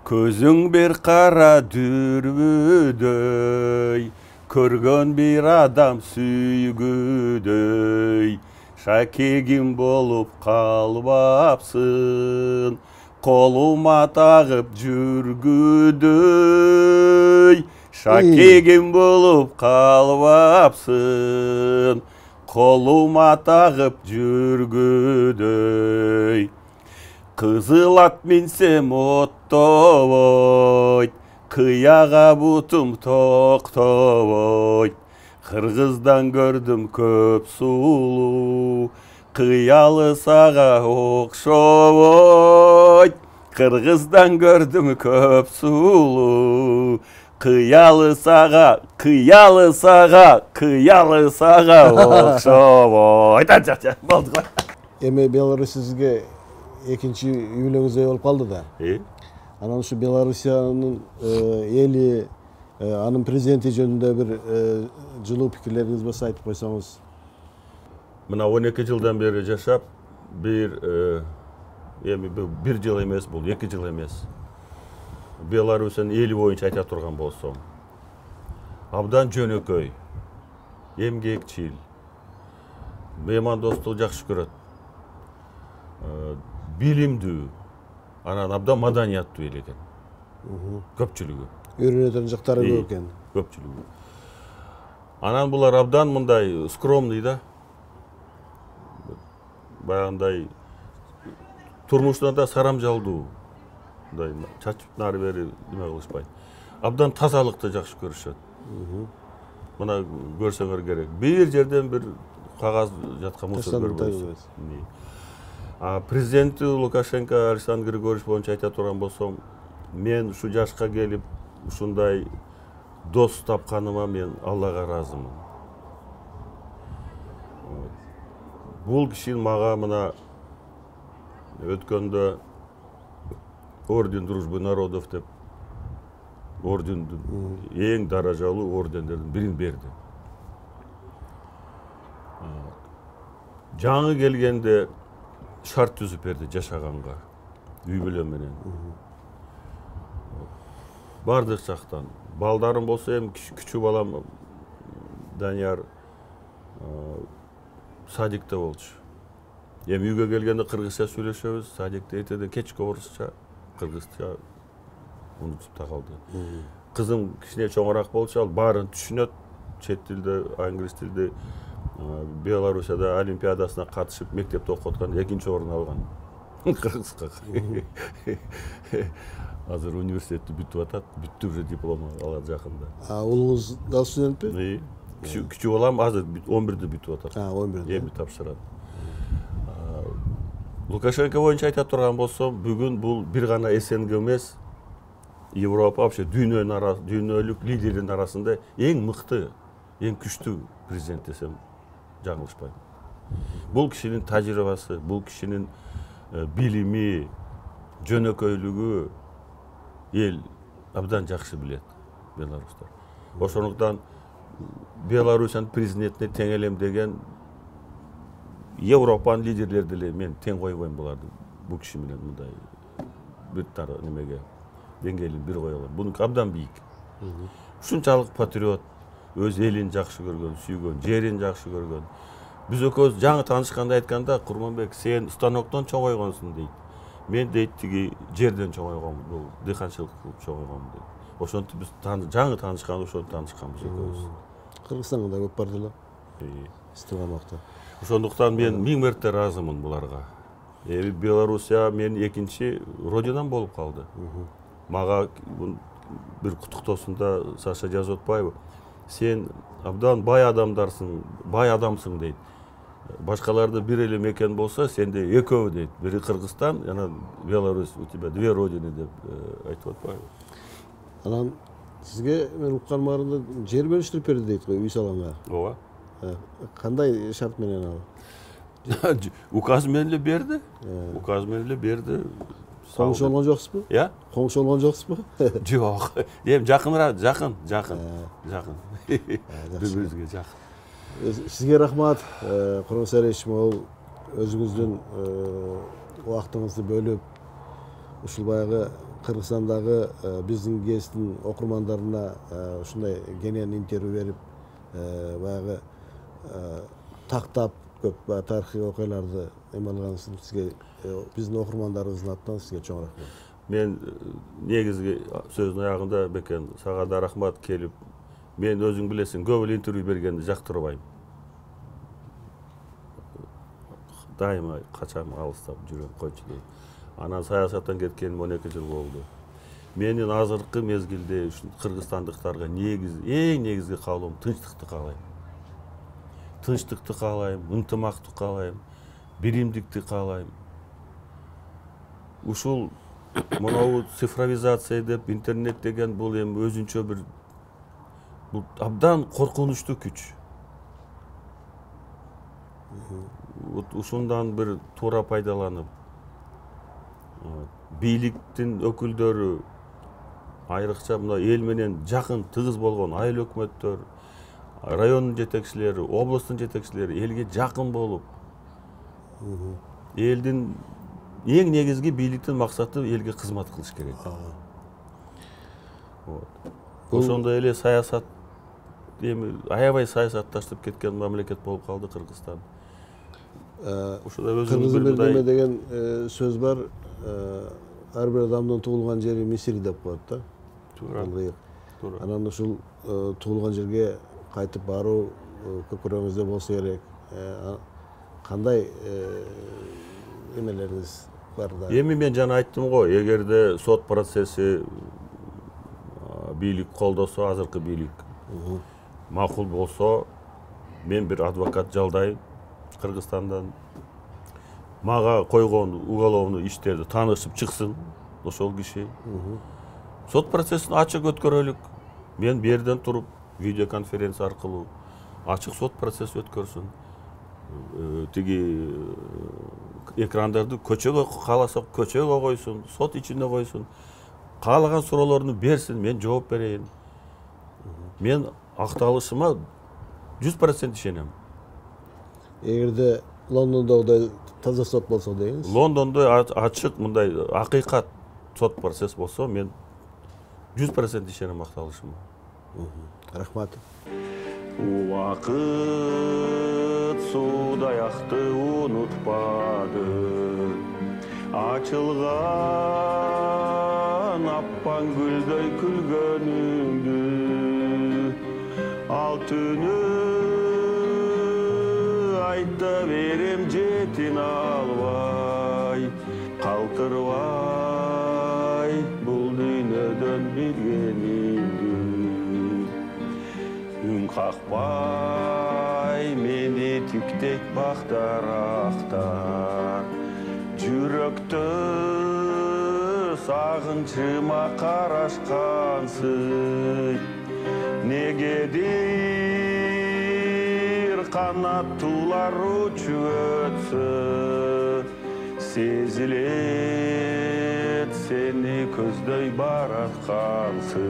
Speaker 3: Көзүң бир кара дүрбүдөй, көргөн бир адам сүйгүдөй. Шакегим болуп калбапсың, колума тагып жүргүдөй. Шакегим болуп калбапсың, колума тагып жүргүдөй. Кызыл ат минсем оттобойт, кыяга бутум токтобойт. Кыргыздан көрдүм көп сулуу, кыялы сага окшобойт. Кыргыздан көрдүм көп сулуу, кыялы сага окшобойт. Болду го.
Speaker 2: Эми Беларусь сизге экинчи үйлөөңүздөй болуп калды да. Анан ушу Белоруссиянын эли, анын президенти жөнүндө бир жылуу пикирлериңиз болсо айтып койсоңуз.
Speaker 3: Мына 12 жылдан бери жашап, бир жыл эмес бул, 2 жыл эмес. Беларусьтун эли боюнча айта турган болсом, абдан жөнөкөй, эмгекчил, меймандостук жакшы көрөт, билимдүү, анан абдан маданияттуу эл экен. Көпчүлүгү.
Speaker 2: Үйрөнөтөн жактары көп экен.
Speaker 3: Көпчүлүгү. Анан булар абдан мындай скромный да. Баягындай турмуштан да сарамжалдуу. Мындай чачып нары бери неме кылышпайт. Абдан тазалыкты жакшы көрүшөт. Мына көрсөңөр керек. Бир жерден бир кагаз жаткан мусор көрбөйсүз. Президенти Лукашенко Александр Григорьевич боюнча айта турган болсом, мен ушу жашка келип ушундай дос тапканыма мен Аллага ыраазымын. Бул киши мага мына өткөндө орден дружбы народов деп ордендин эң даражалуу ордендердин бирин берди. Жаңы келгенде шарт түзүп берди жашаганга, үй бүлө менен. Бардык жактан. Балдарым болсо эми күчү балам Данияр садикте болчу. Эми үйгө келгенде кыргызча сүйлөшөбүз, садикте эртеде кечке орусча, кыргызча унутуп да калды. Кызым кичине чоңураак болчу, ал баарын түшүнөт, чет тилде, англис тилде Белоруссияда олимпиадасына катышып, мектепте окуп аткан, экинчи орун алган. Кыргызга. Азыр университетти бүтүп атат, бүттү уже диплом алат жакында.
Speaker 2: Улуңуз да студентпи?
Speaker 3: Күчү балам азыр 11-де бүтүп атат.
Speaker 2: 11-де.
Speaker 3: Эми тапшырат. Лукашенко боюнча айта турган болсом, бүгүн бул бир гана СНГ эмес, Европа, вообще дүйнөлүк лидердин арасында эң мыкты, эң күчтүү президент десем жаңылышпайм. Бул кишинин тажрыйбасы, бул кишинин билими, жөнөкөйлүгү эл абдан жакшы билет, белорустар. Ошондуктан Белоруссиянын президентине тең элем деген Европанын лидерлери деле мен тең койбойм буларды. Бул киши менен мындай бир тара немеге деңгээлин бир кое алам. Буну абдан бийик. Ушунчалык патриот, өз элин жакшы көргөн, сүйгөн, жерин жакшы көргөн. Биз экөөбүз жаңы таанышканда айтканда, Курманбек, сен станоктон чоңойгонсуң дейт. Мен дейт тиги жерден чоңойгом, бул дыйканчылык кылып чоңойгом дейт. Ошентип биз жаңы таанышканда ошентип таанышканбыз экөөбүз.
Speaker 2: Кыргызстанга да көп барды эле. Стилгамакта.
Speaker 3: Ошондуктан мен 1000 мерте ыраазымын буларга. Белоруссия менин экинчи родинам болуп калды. Мага бир куттуктоосунда Саша жазып атпайбы? Сен абдан бай адамсың дейт. Башкаларды бир эле мекен болсо, сенде экөө дейт. Бири Кыргызстан, жана Беларусь, у тебя две родины деп айтып атпайбы?
Speaker 2: Анан сизге мен укканымда жер бөлүштүрүп берди дейт го, үй салганга.
Speaker 3: Ооба.
Speaker 2: Кандай шарт менен ал?
Speaker 3: Указ менен эле берди. Указ менен эле берди.
Speaker 2: Коңшу болгон жоксузбу? Коңшу болгон жоксузбу?
Speaker 3: Жок. Эми жакын. Бири-бирибизге жакын.
Speaker 2: Сизге рахмат, Курмансарай Ишмол, өзүңүздүн убактыңызды бөлүп, ушул баягы Кыргызстандагы биздин гесттин окурмандарына ушундай кенен интервью берип, баягы тактап көп тарыхый окуяларды эмалганыңыз үчүн сизге, биздин окурмандарыбыздын атынан сизге чоң рахмат.
Speaker 3: Мен негизги сөздүн аягында бекен сага да рахмат келип, мен өзүң билесиң, көп эле интервью бергенди жактырбайм. Дайыма качам алыстап жүрөм, койчу дейм. Анан саясаттан кеткеним 12 жыл болду. Менин азыркы мезгилде кыргызстандыктарга эң негизги каалоом тынчтыкты каалайм. Тынчтыкты каалайм, ынтымакты каалайм, биримдикти каалайм. Ушул монобу цифровизация деп, интернет деген бул эми өзүнчө бир абдан коркунучтуу күч. Ушундан бир туура пайдаланып, бийликтин өкүлдөрү, айрыкча мына эл менен жакын, тыгыз болгон айыл өкмөттөр, райондун жетекчилери, областын жетекчилери элге жакын болуп, элдин эң негизги бийликтин максаты элге кызмат кылыш керек. Ошондой эле саясат, эми аябай саясатташып кеткен мамлекет болуп калды Кыргызстан.
Speaker 2: Кыргыз мирдеме деген сөз бар. Ар бир адамдын туулган жери Мисир деп коет да. Туура. Анан ушул туулган жерге кайтып баруу көкүрөгүңүздө болсо керек. Кандай эмелериңиз бар да?
Speaker 3: Эми мен жана айттым го, эгерде сот процесси бийлик колдосо, азыркы бийлик макул болсо, мен бир адвокат жалдайм Кыргызстандан. мага койгон уголовный иштерди таанышып чыксын ошол киши. Сот процессин ачык өткөрөлүк. Мен берден туруп видеоконференция аркылуу ачык сот процесс өткөрсүн. Тиги экрандарды көчөгө кааласа көчөгө койсун, сот ичинде койсун. Каалаган суроолорду берсин, мен жооп берейин. Мен акталышыма 100% ишенем.
Speaker 2: Эгерде Лондондогудай таза сот болсо дейсиз.
Speaker 3: Лондондо ачык мындай акыйкат сот процесс болсо, мен 100% ишенем акталышыма.
Speaker 2: Рахмат.
Speaker 3: Убакыт судаяқты унутпады, ачылган аппан гүлдөй күлгөнүңдү, ал түнү айта берем жетин албай, калтырбай бул дүйнөдөн билгениңди. Үн какпай мени тиктек бактарактар, жүрөктө сагынчыма карашкансың. Негедир канаттуулар учуп өтсө, сезилет сени көздөй бараткансың.